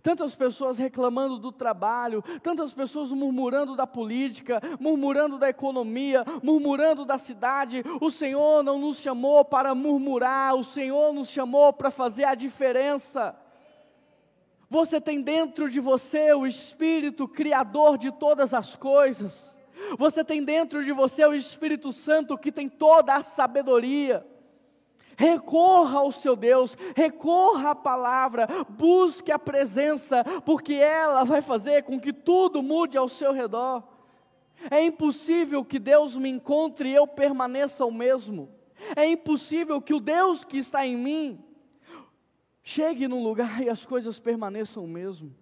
tantas pessoas reclamando do trabalho, tantas pessoas murmurando da política, murmurando da economia, murmurando da cidade. O Senhor não nos chamou para murmurar, o Senhor nos chamou para fazer a diferença. Você tem dentro de você o Espírito Criador de todas as coisas. Você tem dentro de você o Espírito Santo que tem toda a sabedoria. Recorra ao seu Deus, recorra à palavra, busque a presença, porque ela vai fazer com que tudo mude ao seu redor. É impossível que Deus me encontre e eu permaneça o mesmo. É impossível que o Deus que está em mim chegue num lugar e as coisas permaneçam o mesmo.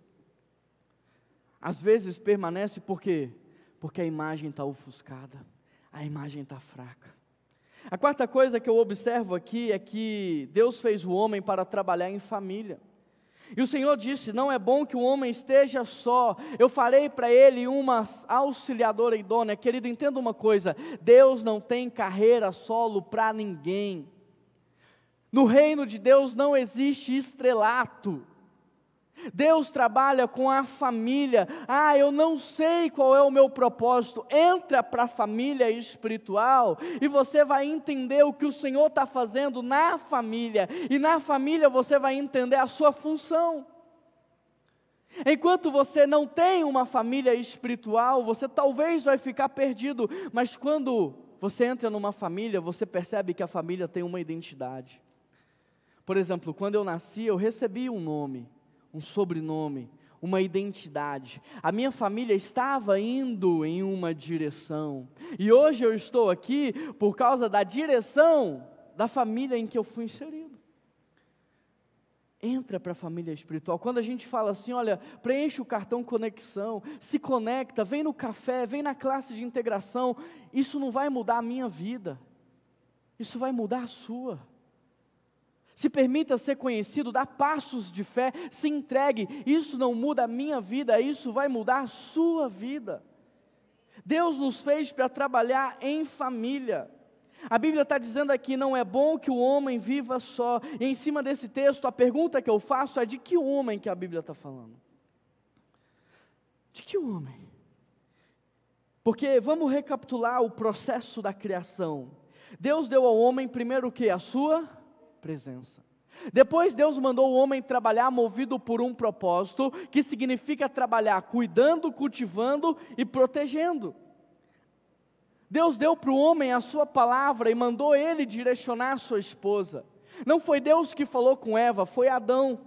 Às vezes permanece porque a imagem está ofuscada, a imagem está fraca. A quarta coisa que eu observo aqui é que Deus fez o homem para trabalhar em família. E o Senhor disse, não é bom que o homem esteja só, eu farei para ele uma auxiliadora idônea. Querido, entenda uma coisa, Deus não tem carreira solo para ninguém. No reino de Deus não existe estrelato. Deus trabalha com a família. Eu não sei qual é o meu propósito. Entra para a família espiritual e você vai entender o que o Senhor está fazendo na família. E na família você vai entender a sua função. Enquanto você não tem uma família espiritual, você talvez vai ficar perdido. Mas quando você entra numa família, você percebe que a família tem uma identidade. Por exemplo, quando eu nasci, eu recebi um nome, um sobrenome, uma identidade. A minha família estava indo em uma direção. E hoje eu estou aqui por causa da direção da família em que eu fui inserido. Entra para a família espiritual. Quando a gente fala assim, olha, preenche o cartão conexão, se conecta, vem no café, vem na classe de integração, isso não vai mudar a minha vida. Isso vai mudar a sua. Se permita ser conhecido, dá passos de fé, se entregue. Isso não muda a minha vida, isso vai mudar a sua vida. Deus nos fez para trabalhar em família. A Bíblia está dizendo aqui, não é bom que o homem viva só. E em cima desse texto, a pergunta que eu faço é de que homem que a Bíblia está falando? De que homem? Porque vamos recapitular o processo da criação. Deus deu ao homem primeiro o quê? A sua presença. Depois Deus mandou o homem trabalhar movido por um propósito, que significa trabalhar cuidando, cultivando e protegendo. Deus deu para o homem a sua palavra e mandou ele direcionar a sua esposa. Não foi Deus que falou com Eva, foi Adão.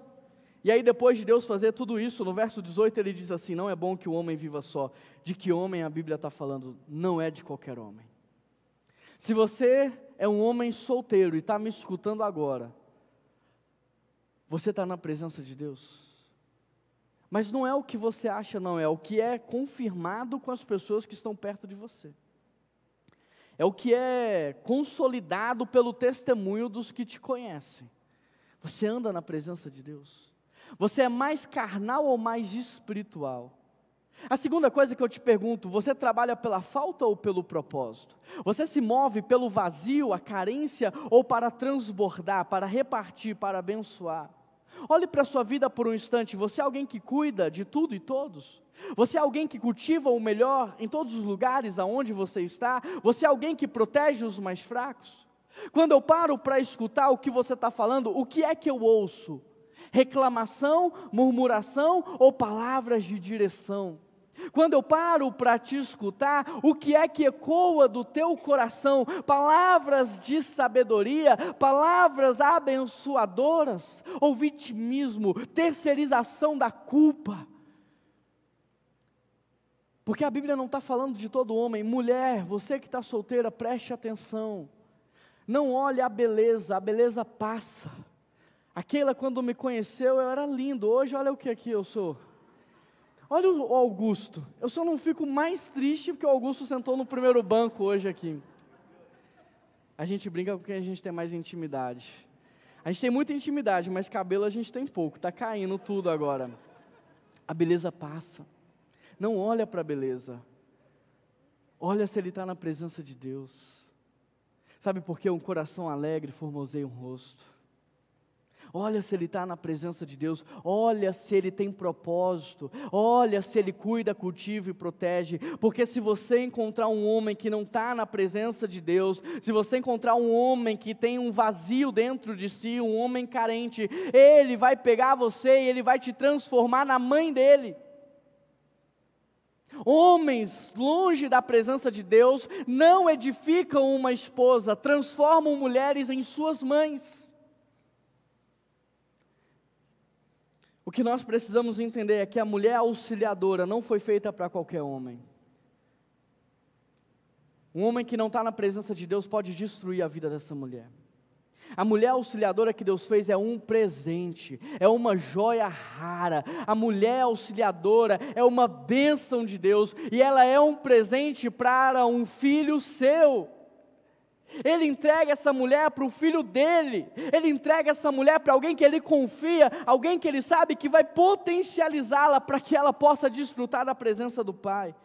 E aí depois de Deus fazer tudo isso, no verso 18 ele diz assim, não é bom que o homem viva só. De que homem a Bíblia está falando? Não é de qualquer homem. Se você é um homem solteiro e está me escutando agora, você está na presença de Deus? Mas não é o que você acha, não, é o que é confirmado com as pessoas que estão perto de você. É o que é consolidado pelo testemunho dos que te conhecem. Você anda na presença de Deus? Você é mais carnal ou mais espiritual? A segunda coisa que eu te pergunto, você trabalha pela falta ou pelo propósito? Você se move pelo vazio, a carência, ou para transbordar, para repartir, para abençoar? Olhe para a sua vida por um instante, você é alguém que cuida de tudo e todos? Você é alguém que cultiva o melhor em todos os lugares aonde você está? Você é alguém que protege os mais fracos? Quando eu paro para escutar o que você está falando, o que é que eu ouço? Reclamação, murmuração ou palavras de direção? Quando eu paro para te escutar, o que é que ecoa do teu coração? Palavras de sabedoria, palavras abençoadoras, ou vitimismo, terceirização da culpa? Porque a Bíblia não está falando de todo homem. Mulher, você que está solteira, preste atenção. Não olhe a beleza passa. Aquela quando me conheceu eu era lindo, hoje olha o que aqui eu sou. Olha o Augusto, eu só não fico mais triste porque o Augusto sentou no primeiro banco hoje aqui. A gente brinca com quem a gente tem mais intimidade. A gente tem muita intimidade, mas cabelo a gente tem pouco, está caindo tudo agora. A beleza passa. Não olha para a beleza. Olha se ele está na presença de Deus. Sabe por quê? Um coração alegre formoseia um rosto. Olha se ele está na presença de Deus, olha se ele tem propósito, olha se ele cuida, cultiva e protege, porque se você encontrar um homem que não está na presença de Deus, se você encontrar um homem que tem um vazio dentro de si, um homem carente, ele vai pegar você e ele vai te transformar na mãe dele. Homens longe da presença de Deus não edificam uma esposa, transformam mulheres em suas mães. O que nós precisamos entender é que a mulher auxiliadora não foi feita para qualquer homem. Um homem que não está na presença de Deus pode destruir a vida dessa mulher. A mulher auxiliadora que Deus fez é um presente, é uma joia rara. A mulher auxiliadora é uma bênção de Deus e ela é um presente para um filho seu. Ele entrega essa mulher para o filho dele, ele entrega essa mulher para alguém que ele confia, alguém que ele sabe que vai potencializá-la para que ela possa desfrutar da presença do Pai.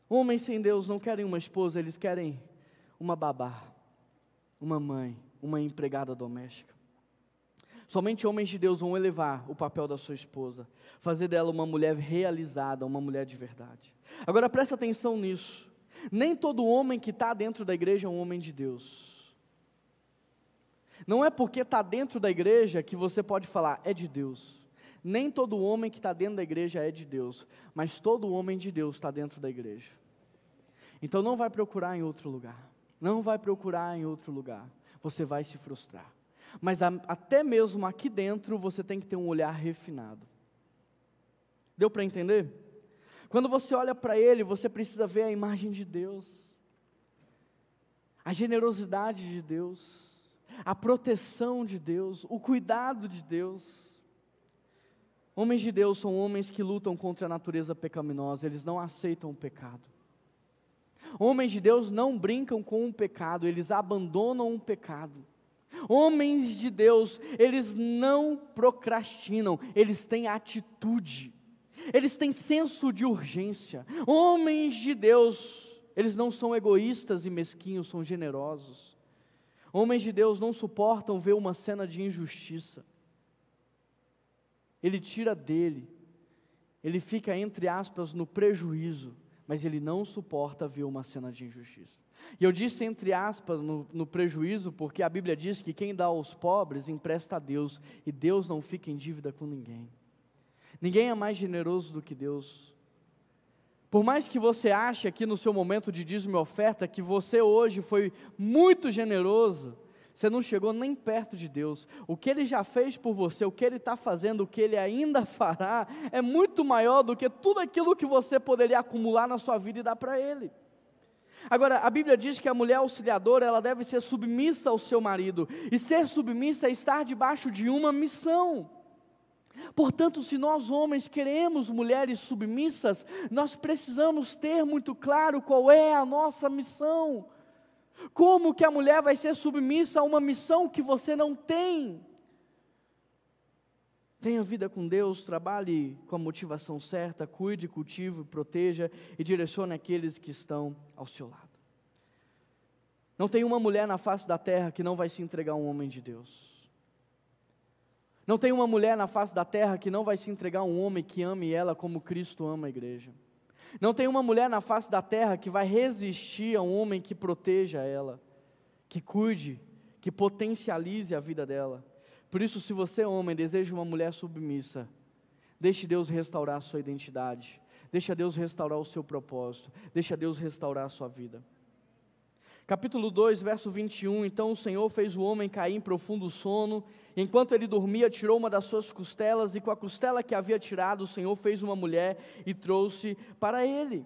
Homens sem Deus não querem uma esposa, eles querem uma babá, uma mãe, uma empregada doméstica. Somente homens de Deus vão elevar o papel da sua esposa, fazer dela uma mulher realizada, uma mulher de verdade. Agora presta atenção nisso. Nem todo homem que está dentro da igreja é um homem de Deus. Não é porque está dentro da igreja que você pode falar, é de Deus. Nem todo homem que está dentro da igreja é de Deus, mas todo homem de Deus está dentro da igreja. Então não vai procurar em outro lugar, não vai procurar em outro lugar, você vai se frustrar. Mas até mesmo aqui dentro você tem que ter um olhar refinado. Deu para entender? Quando você olha para ele, você precisa ver a imagem de Deus, a generosidade de Deus, a proteção de Deus, o cuidado de Deus. Homens de Deus são homens que lutam contra a natureza pecaminosa, eles não aceitam o pecado. Homens de Deus não brincam com o pecado, eles abandonam o pecado. Homens de Deus, eles não procrastinam, eles têm atitude. Eles têm senso de urgência. Homens de Deus, eles não são egoístas e mesquinhos, são generosos. Homens de Deus não suportam ver uma cena de injustiça. Ele tira dele, ele fica entre aspas no prejuízo, mas ele não suporta ver uma cena de injustiça. E eu disse entre aspas no prejuízo, porque a Bíblia diz que quem dá aos pobres empresta a Deus, e Deus não fica em dívida com ninguém. Ninguém é mais generoso do que Deus. Por mais que você ache aqui no seu momento de dízimo e oferta, que você hoje foi muito generoso, você não chegou nem perto de Deus. O que Ele já fez por você, o que Ele está fazendo, o que Ele ainda fará, é muito maior do que tudo aquilo que você poderia acumular na sua vida e dar para Ele. Agora, a Bíblia diz que a mulher auxiliadora, ela deve ser submissa ao seu marido, e ser submissa é estar debaixo de uma missão. Portanto, se nós homens queremos mulheres submissas, nós precisamos ter muito claro qual é a nossa missão. Como que a mulher vai ser submissa a uma missão que você não tem? Tenha vida com Deus, trabalhe com a motivação certa, cuide, cultive, proteja e direcione aqueles que estão ao seu lado. Não tem uma mulher na face da terra que não vai se entregar a um homem de Deus. Não tem uma mulher na face da terra que não vai se entregar a um homem que ame ela como Cristo ama a igreja. Não tem uma mulher na face da terra que vai resistir a um homem que proteja ela, que cuide, que potencialize a vida dela. Por isso, se você, homem, deseja uma mulher submissa, deixe Deus restaurar a sua identidade, deixe Deus restaurar o seu propósito, deixe Deus restaurar a sua vida. Capítulo 2, verso 21, então o Senhor fez o homem cair em profundo sono, e enquanto ele dormia, tirou uma das suas costelas, e com a costela que havia tirado, o Senhor fez uma mulher e trouxe para ele.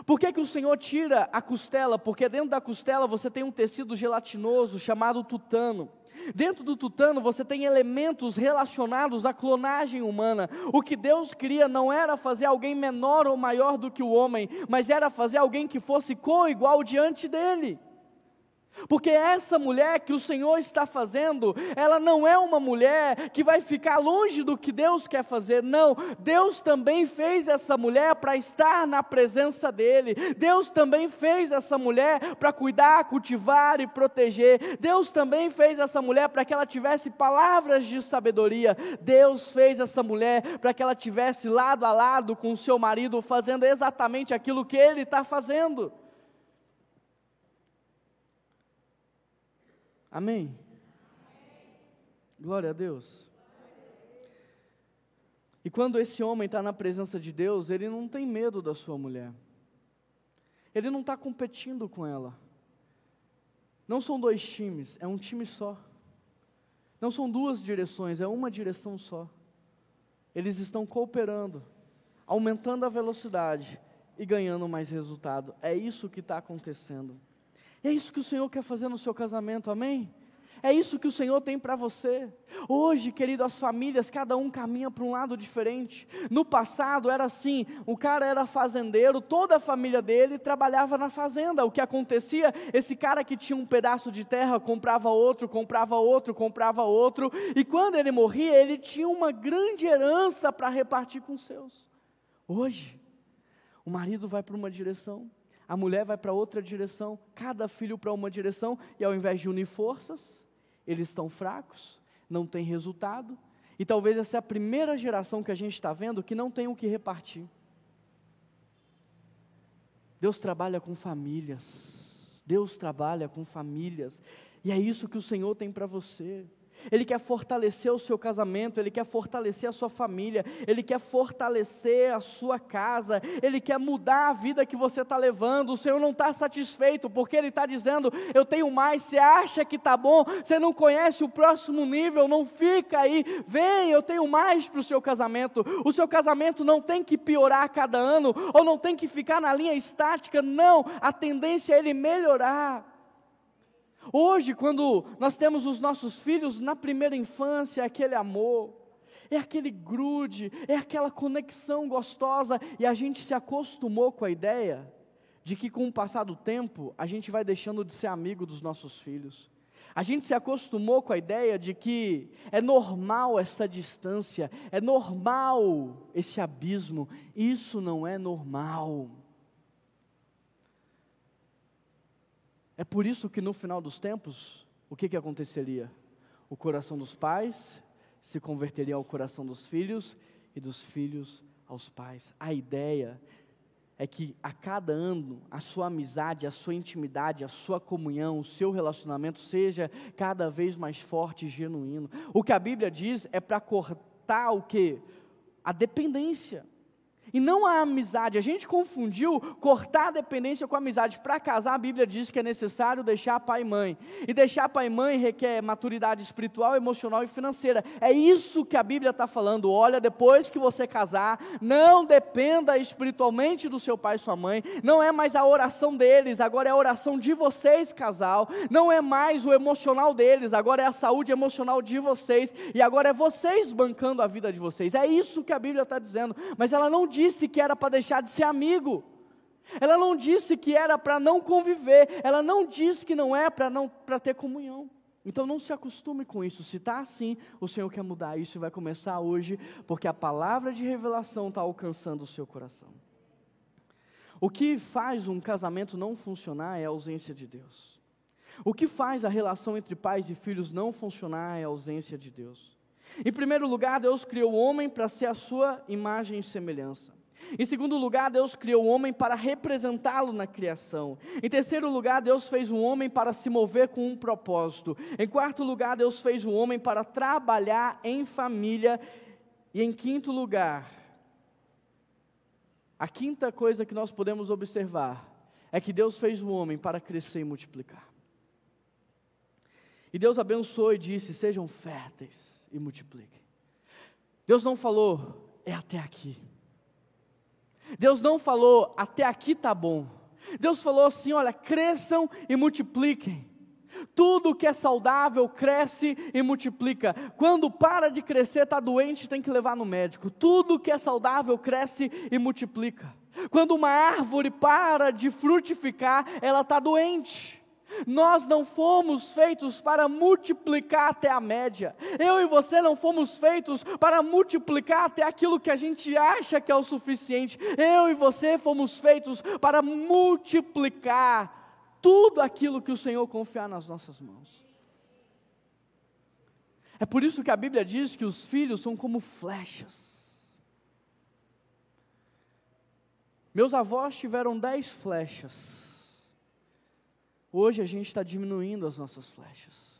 Por que o Senhor tira a costela? Porque dentro da costela você tem um tecido gelatinoso chamado tutano. Dentro do tutano você tem elementos relacionados à clonagem humana. O que Deus cria não era fazer alguém menor ou maior do que o homem, mas era fazer alguém que fosse co-igual diante dele. Porque essa mulher que o Senhor está fazendo, ela não é uma mulher que vai ficar longe do que Deus quer fazer, não. Deus também fez essa mulher para estar na presença dEle. Deus também fez essa mulher para cuidar, cultivar e proteger. Deus também fez essa mulher para que ela tivesse palavras de sabedoria. Deus fez essa mulher para que ela tivesse lado a lado com o seu marido, fazendo exatamente aquilo que ele está fazendo. Amém? Glória a Deus. E quando esse homem está na presença de Deus, ele não tem medo da sua mulher. Ele não está competindo com ela. Não são dois times, é um time só. Não são duas direções, é uma direção só. Eles estão cooperando, aumentando a velocidade e ganhando mais resultado. É isso que está acontecendo. É isso que o Senhor quer fazer no seu casamento, amém? É isso que o Senhor tem para você. Hoje, querido, as famílias, cada um caminha para um lado diferente. No passado era assim, o cara era fazendeiro, toda a família dele trabalhava na fazenda. O que acontecia, esse cara que tinha um pedaço de terra, comprava outro, e quando ele morria, ele tinha uma grande herança para repartir com os seus. Hoje, o marido vai para uma direção, a mulher vai para outra direção, cada filho para uma direção, e ao invés de unir forças, eles estão fracos, não tem resultado, e talvez essa é a primeira geração que a gente está vendo que não tem o que repartir. Deus trabalha com famílias, e é isso que o Senhor tem para você. Ele quer fortalecer o seu casamento, Ele quer fortalecer a sua família, Ele quer fortalecer a sua casa, Ele quer mudar a vida que você está levando. O Senhor não está satisfeito, porque Ele está dizendo, eu tenho mais. Você acha que está bom, você não conhece o próximo nível, não fica aí, vem, eu tenho mais para o seu casamento. O seu casamento não tem que piorar a cada ano, ou não tem que ficar na linha estática, não, a tendência é ele melhorar. Hoje, quando nós temos os nossos filhos na primeira infância, é aquele amor, é aquele grude, é aquela conexão gostosa, e a gente se acostumou com a ideia de que com o passar do tempo, a gente vai deixando de ser amigo dos nossos filhos. A gente se acostumou com a ideia de que é normal essa distância, é normal esse abismo. Isso não é normal. É por isso que no final dos tempos, o que aconteceria? O coração dos pais se converteria ao coração dos filhos e dos filhos aos pais. A ideia é que a cada ano a sua amizade, a sua intimidade, a sua comunhão, o seu relacionamento seja cada vez mais forte e genuíno. O que a Bíblia diz é para cortar o quê? A dependência. E não a amizade. A gente confundiu cortar a dependência com a amizade. Para casar, a Bíblia diz que é necessário deixar pai e mãe. E deixar pai e mãe requer maturidade espiritual, emocional e financeira. É isso que a Bíblia está falando. Olha, depois que você casar, não dependa espiritualmente do seu pai e sua mãe. Não é mais a oração deles, agora é a oração de vocês, casal. Não é mais o emocional deles, agora é a saúde emocional de vocês. E agora é vocês bancando a vida de vocês. É isso que a Bíblia está dizendo. Mas ela não disse que era para deixar de ser amigo, ela não disse que era para não conviver, ela não disse que não é para ter comunhão. Então não se acostume com isso. Se está assim, o Senhor quer mudar isso e vai começar hoje, porque a palavra de revelação está alcançando o seu coração. O que faz um casamento não funcionar é a ausência de Deus. O que faz a relação entre pais e filhos não funcionar é a ausência de Deus. Em primeiro lugar, Deus criou o homem para ser a sua imagem e semelhança. Em segundo lugar, Deus criou o homem para representá-lo na criação. Em terceiro lugar, Deus fez o homem para se mover com um propósito. Em quarto lugar, Deus fez o homem para trabalhar em família. E em quinto lugar, a quinta coisa que nós podemos observar é que Deus fez o homem para crescer e multiplicar. E Deus abençoou e disse: sejam férteis e multipliquem. Deus não falou, é até aqui. Deus não falou, até aqui está bom. Deus falou assim, olha, cresçam e multipliquem. Tudo que é saudável cresce e multiplica. Quando para de crescer, está doente, tem que levar no médico. Tudo que é saudável cresce e multiplica. Quando uma árvore para de frutificar, ela está doente. Nós não fomos feitos para multiplicar até a média. Eu e você não fomos feitos para multiplicar até aquilo que a gente acha que é o suficiente. Eu e você fomos feitos para multiplicar tudo aquilo que o Senhor confiar nas nossas mãos. É por isso que a Bíblia diz que os filhos são como flechas. Meus avós tiveram 10 flechas. Hoje a gente está diminuindo as nossas flechas.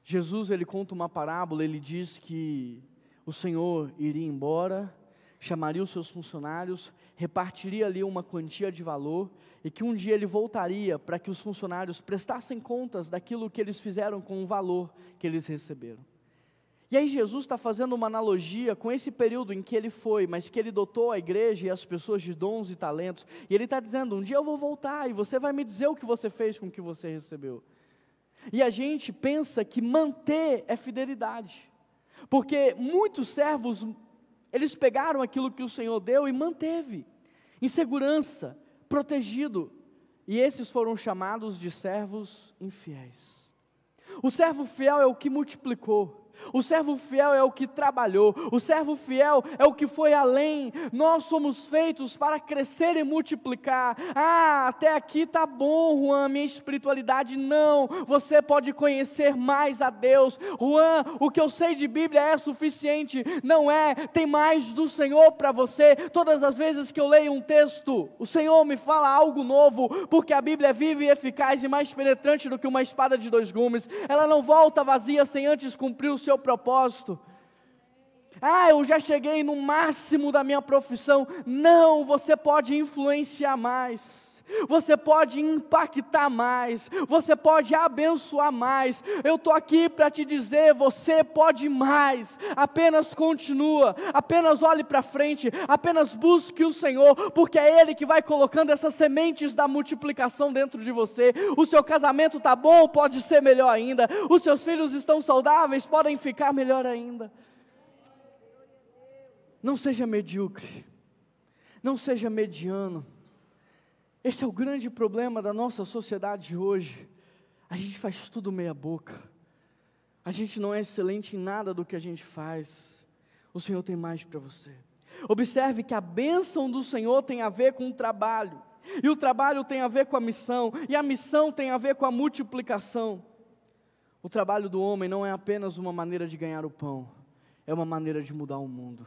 Jesus, ele conta uma parábola, ele diz que o Senhor iria embora, chamaria os seus funcionários, repartiria ali uma quantia de valor, e que um dia ele voltaria para que os funcionários prestassem contas daquilo que eles fizeram com o valor que eles receberam. E aí Jesus está fazendo uma analogia com esse período em que ele foi, mas que ele dotou a igreja e as pessoas de dons e talentos, e ele está dizendo, um dia eu vou voltar, e você vai me dizer o que você fez com o que você recebeu. E a gente pensa que manter é fidelidade, porque muitos servos, eles pegaram aquilo que o Senhor deu e manteve, em segurança, protegido, e esses foram chamados de servos infiéis. O servo fiel é o que multiplicou. O servo fiel é o que trabalhou, o servo fiel é o que foi além. Nós somos feitos para crescer e multiplicar. Até aqui está bom, Juan, minha espiritualidade. Não, você pode conhecer mais a Deus. Juan, o que eu sei de Bíblia é suficiente. Não é, tem mais do Senhor para você. Todas as vezes que eu leio um texto, o Senhor me fala algo novo, porque a Bíblia é viva e eficaz e mais penetrante do que uma espada de 2 gumes. Ela não volta vazia sem antes cumprir o seu propósito. Eu já cheguei no máximo da minha profissão. Não, você pode influenciar mais. Você pode impactar mais, você pode abençoar mais. Eu estou aqui para te dizer, você pode mais. Apenas continua, apenas olhe para frente, apenas busque o Senhor, porque é Ele que vai colocando essas sementes da multiplicação dentro de você. O seu casamento está bom, pode ser melhor ainda. Os seus filhos estão saudáveis, podem ficar melhor ainda. Não seja medíocre, não seja mediano. Esse é o grande problema da nossa sociedade de hoje. A gente faz tudo meia boca. A gente não é excelente em nada do que a gente faz. O Senhor tem mais para você. Observe que a bênção do Senhor tem a ver com o trabalho. E o trabalho tem a ver com a missão. E a missão tem a ver com a multiplicação. O trabalho do homem não é apenas uma maneira de ganhar o pão. É uma maneira de mudar o mundo.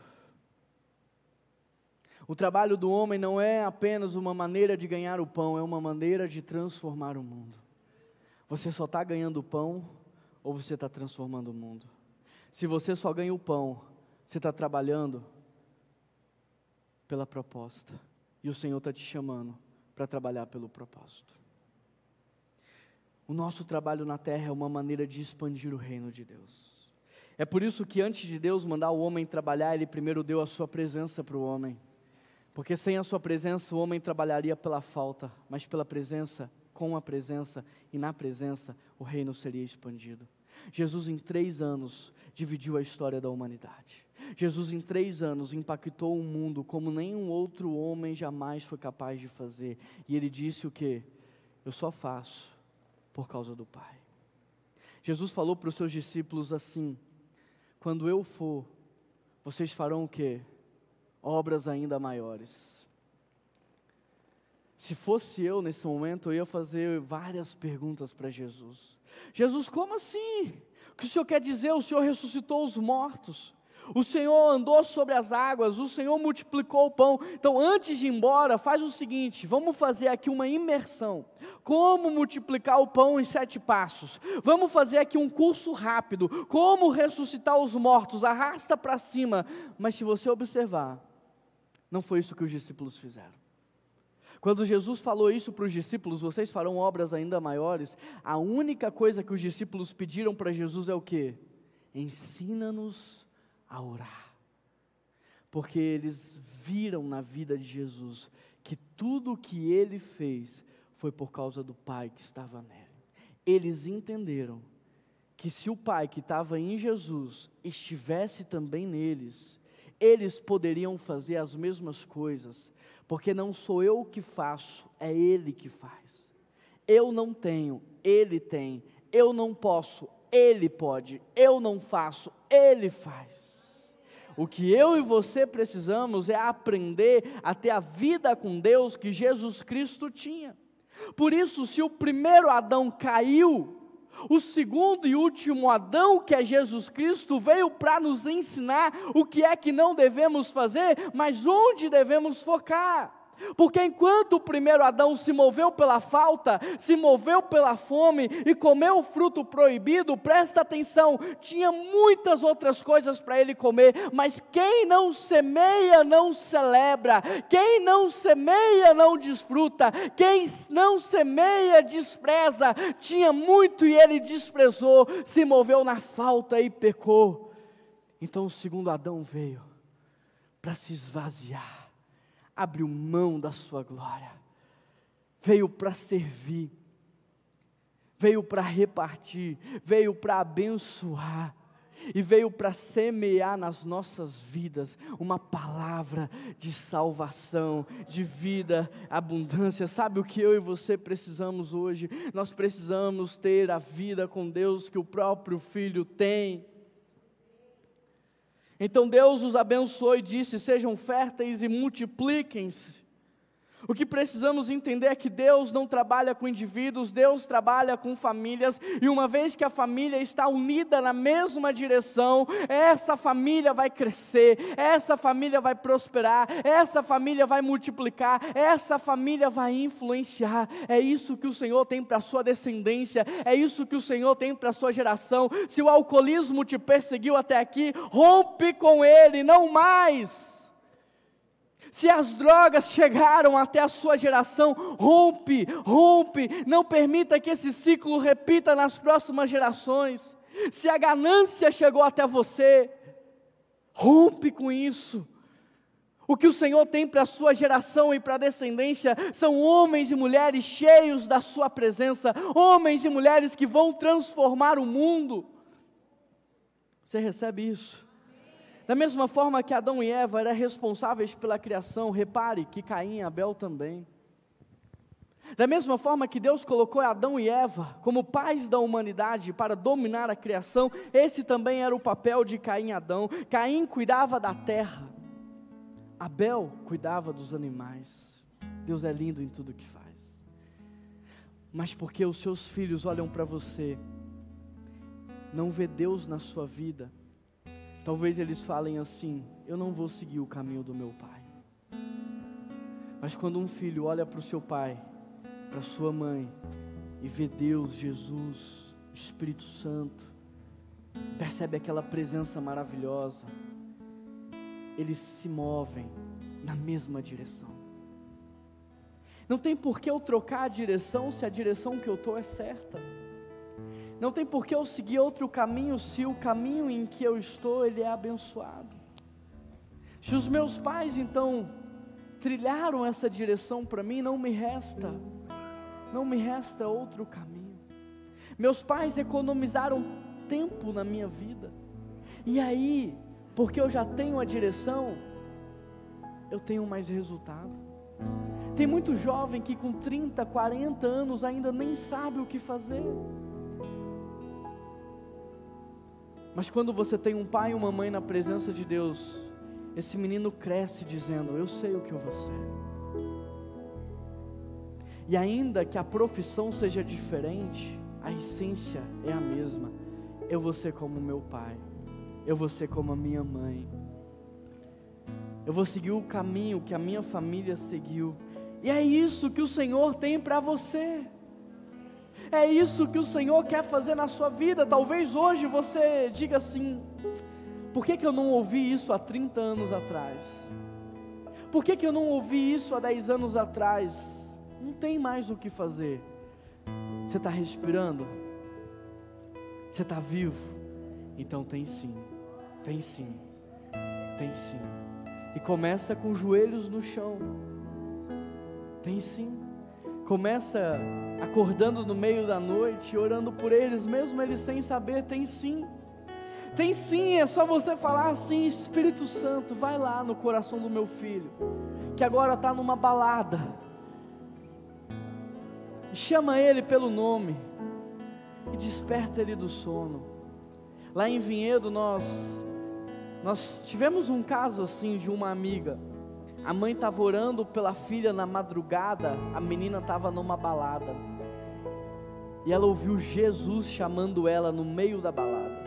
O trabalho do homem não é apenas uma maneira de ganhar o pão, é uma maneira de transformar o mundo. Você só está ganhando o pão ou você está transformando o mundo? Se você só ganha o pão, você está trabalhando pela proposta. E o Senhor está te chamando para trabalhar pelo propósito. O nosso trabalho na terra é uma maneira de expandir o reino de Deus. É por isso que antes de Deus mandar o homem trabalhar, Ele primeiro deu a sua presença para o homem. Porque sem a sua presença o homem trabalharia pela falta, mas pela presença, com a presença e na presença, o reino seria expandido. Jesus em 3 anos dividiu a história da humanidade. Jesus em 3 anos impactou o mundo como nenhum outro homem jamais foi capaz de fazer. E Ele disse o quê? Eu só faço por causa do Pai. Jesus falou para os seus discípulos assim: quando eu for, vocês farão o quê? Obras ainda maiores. Se fosse eu nesse momento, eu ia fazer várias perguntas para Jesus. Jesus, como assim? O que o Senhor quer dizer? O Senhor ressuscitou os mortos. O Senhor andou sobre as águas, o Senhor multiplicou o pão. Então, antes de ir embora, faz o seguinte, vamos fazer aqui uma imersão. Como multiplicar o pão em 7 passos. Vamos fazer aqui um curso rápido. Como ressuscitar os mortos, arrasta para cima. Mas se você observar, não foi isso que os discípulos fizeram. Quando Jesus falou isso para os discípulos, vocês farão obras ainda maiores, a única coisa que os discípulos pediram para Jesus é o quê? Ensina-nos a orar. Porque eles viram na vida de Jesus que tudo o que Ele fez foi por causa do Pai que estava nele. Eles entenderam que se o Pai que estava em Jesus estivesse também neles, eles poderiam fazer as mesmas coisas, porque não sou eu que faço, é Ele que faz. Eu não tenho, Ele tem. Eu não posso, Ele pode. Eu não faço, Ele faz. O que eu e você precisamos é aprender a ter a vida com Deus que Jesus Cristo tinha. Por isso, se o primeiro Adão caiu, o segundo e último Adão, que é Jesus Cristo, veio para nos ensinar o que é que não devemos fazer, mas onde devemos focar. Porque enquanto o primeiro Adão se moveu pela falta, se moveu pela fome e comeu o fruto proibido, presta atenção, tinha muitas outras coisas para ele comer, mas quem não semeia não celebra, quem não semeia não desfruta, quem não semeia despreza. Tinha muito e ele desprezou, se moveu na falta e pecou. Então o segundo Adão veio para se esvaziar, abriu mão da sua glória, veio para servir, veio para repartir, veio para abençoar, e veio para semear nas nossas vidas uma palavra de salvação, de vida, abundância. Sabe o que eu e você precisamos hoje? Nós precisamos ter a vida com Deus que o próprio Filho tem. Então Deus os abençoou e disse: sejam férteis e multipliquem-se. O que precisamos entender é que Deus não trabalha com indivíduos, Deus trabalha com famílias, e uma vez que a família está unida na mesma direção, essa família vai crescer, essa família vai prosperar, essa família vai multiplicar, essa família vai influenciar. É isso que o Senhor tem para a sua descendência, é isso que o Senhor tem para a sua geração. Se o alcoolismo te perseguiu até aqui, rompe com ele, não mais. Se as drogas chegaram até a sua geração, rompe, não permita que esse ciclo repita nas próximas gerações. Se a ganância chegou até você, rompe com isso. O que o Senhor tem para a sua geração e para a descendência são homens e mulheres cheios da sua presença, homens e mulheres que vão transformar o mundo. Você recebe isso? Da mesma forma que Adão e Eva eram responsáveis pela criação, repare que Caim e Abel também. Da mesma forma que Deus colocou Adão e Eva como pais da humanidade para dominar a criação, esse também era o papel de Caim e Adão. Caim cuidava da terra, Abel cuidava dos animais. Deus é lindo em tudo que faz. Mas porque os seus filhos olham para você, não vê Deus na sua vida, talvez eles falem assim: eu não vou seguir o caminho do meu pai. Mas quando um filho olha para o seu pai, para a sua mãe, e vê Deus, Jesus, Espírito Santo, percebe aquela presença maravilhosa, eles se movem na mesma direção. Não tem por que eu trocar a direção se a direção que eu estou é certa. Não tem por que eu seguir outro caminho se o caminho em que eu estou, ele é abençoado. Se os meus pais então trilharam essa direção para mim, não me resta outro caminho. Meus pais economizaram tempo na minha vida, e aí, porque eu já tenho a direção, eu tenho mais resultado. Tem muito jovem que com 30, 40 anos ainda nem sabe o que fazer. Mas quando você tem um pai e uma mãe na presença de Deus, esse menino cresce dizendo: eu sei o que eu vou ser. E ainda que a profissão seja diferente, a essência é a mesma. Eu vou ser como meu pai, eu vou ser como a minha mãe, eu vou seguir o caminho que a minha família seguiu. E é isso que o Senhor tem para você. É isso que o Senhor quer fazer na sua vida. Talvez hoje você diga assim: por que eu não ouvi isso há 30 anos atrás? Por que eu não ouvi isso há 10 anos atrás? Não tem mais o que fazer. Você está respirando? Você está vivo? Então tem sim, tem sim, tem sim. E começa com os joelhos no chão. Tem sim. Começa acordando no meio da noite, orando por eles, mesmo eles sem saber. Tem sim. Tem sim, é só você falar assim: Espírito Santo, vai lá no coração do meu filho, que agora está numa balada. Chama ele pelo nome e desperta ele do sono. Lá em Vinhedo nós tivemos um caso assim de uma amiga. A mãe estava orando pela filha na madrugada, a menina estava numa balada, e ela ouviu Jesus chamando ela no meio da balada.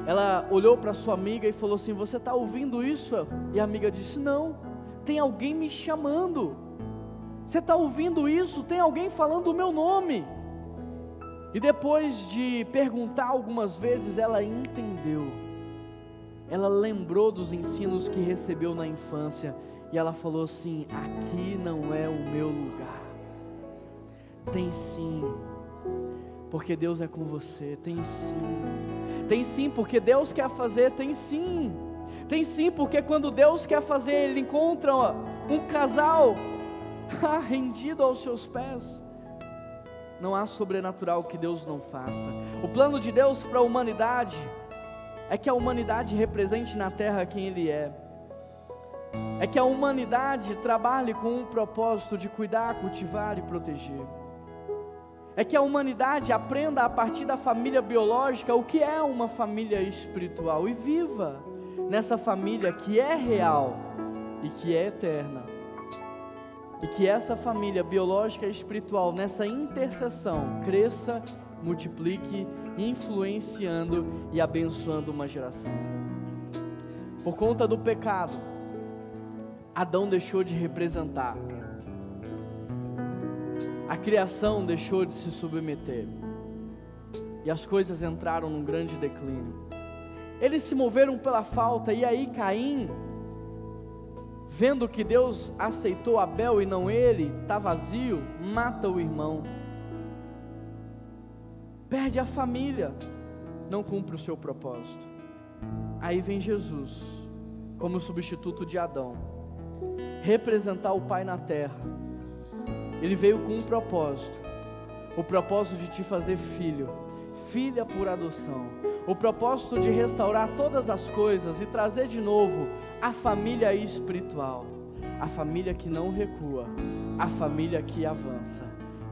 Ela olhou para sua amiga e falou assim: você está ouvindo isso? E a amiga disse: não, tem alguém me chamando. Você está ouvindo isso? Tem alguém falando o meu nome. E depois de perguntar algumas vezes, ela entendeu. Ela lembrou dos ensinos que recebeu na infância. E ela falou assim: aqui não é o meu lugar. Tem sim, porque Deus é com você. Tem sim. Tem sim, porque Deus quer fazer. Tem sim. Tem sim, porque quando Deus quer fazer, Ele encontra um casal rendido aos seus pés. Não há sobrenatural que Deus não faça. O plano de Deus para a humanidade é que a humanidade represente na terra quem Ele é. É que a humanidade trabalhe com um propósito de cuidar, cultivar e proteger. É que a humanidade aprenda a partir da família biológica o que é uma família espiritual e viva nessa família que é real e que é eterna. E que essa família biológica e espiritual, nessa intercessão, cresça, multiplique, influenciando e abençoando uma geração. Por conta do pecado, Adão deixou de representar, a criação deixou de se submeter, e as coisas entraram num grande declínio. Eles se moveram pela falta, e aí Caim, vendo que Deus aceitou Abel e não ele, está vazio, mata o irmão, perde a família, não cumpre o seu propósito. Aí vem Jesus, como substituto de Adão, representar o Pai na terra. Ele veio com um propósito, o propósito de te fazer filho, filha por adoção, o propósito de restaurar todas as coisas e trazer de novo a família espiritual, a família que não recua, a família que avança,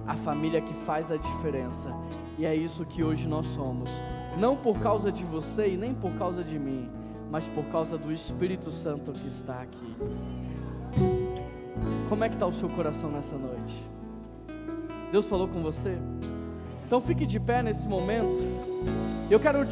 a família que faz a diferença. E é isso que hoje nós somos, não por causa de você e nem por causa de mim, mas por causa do Espírito Santo que está aqui. Como é que está o seu coração nessa noite? Deus falou com você? Então fique de pé nesse momento. Eu quero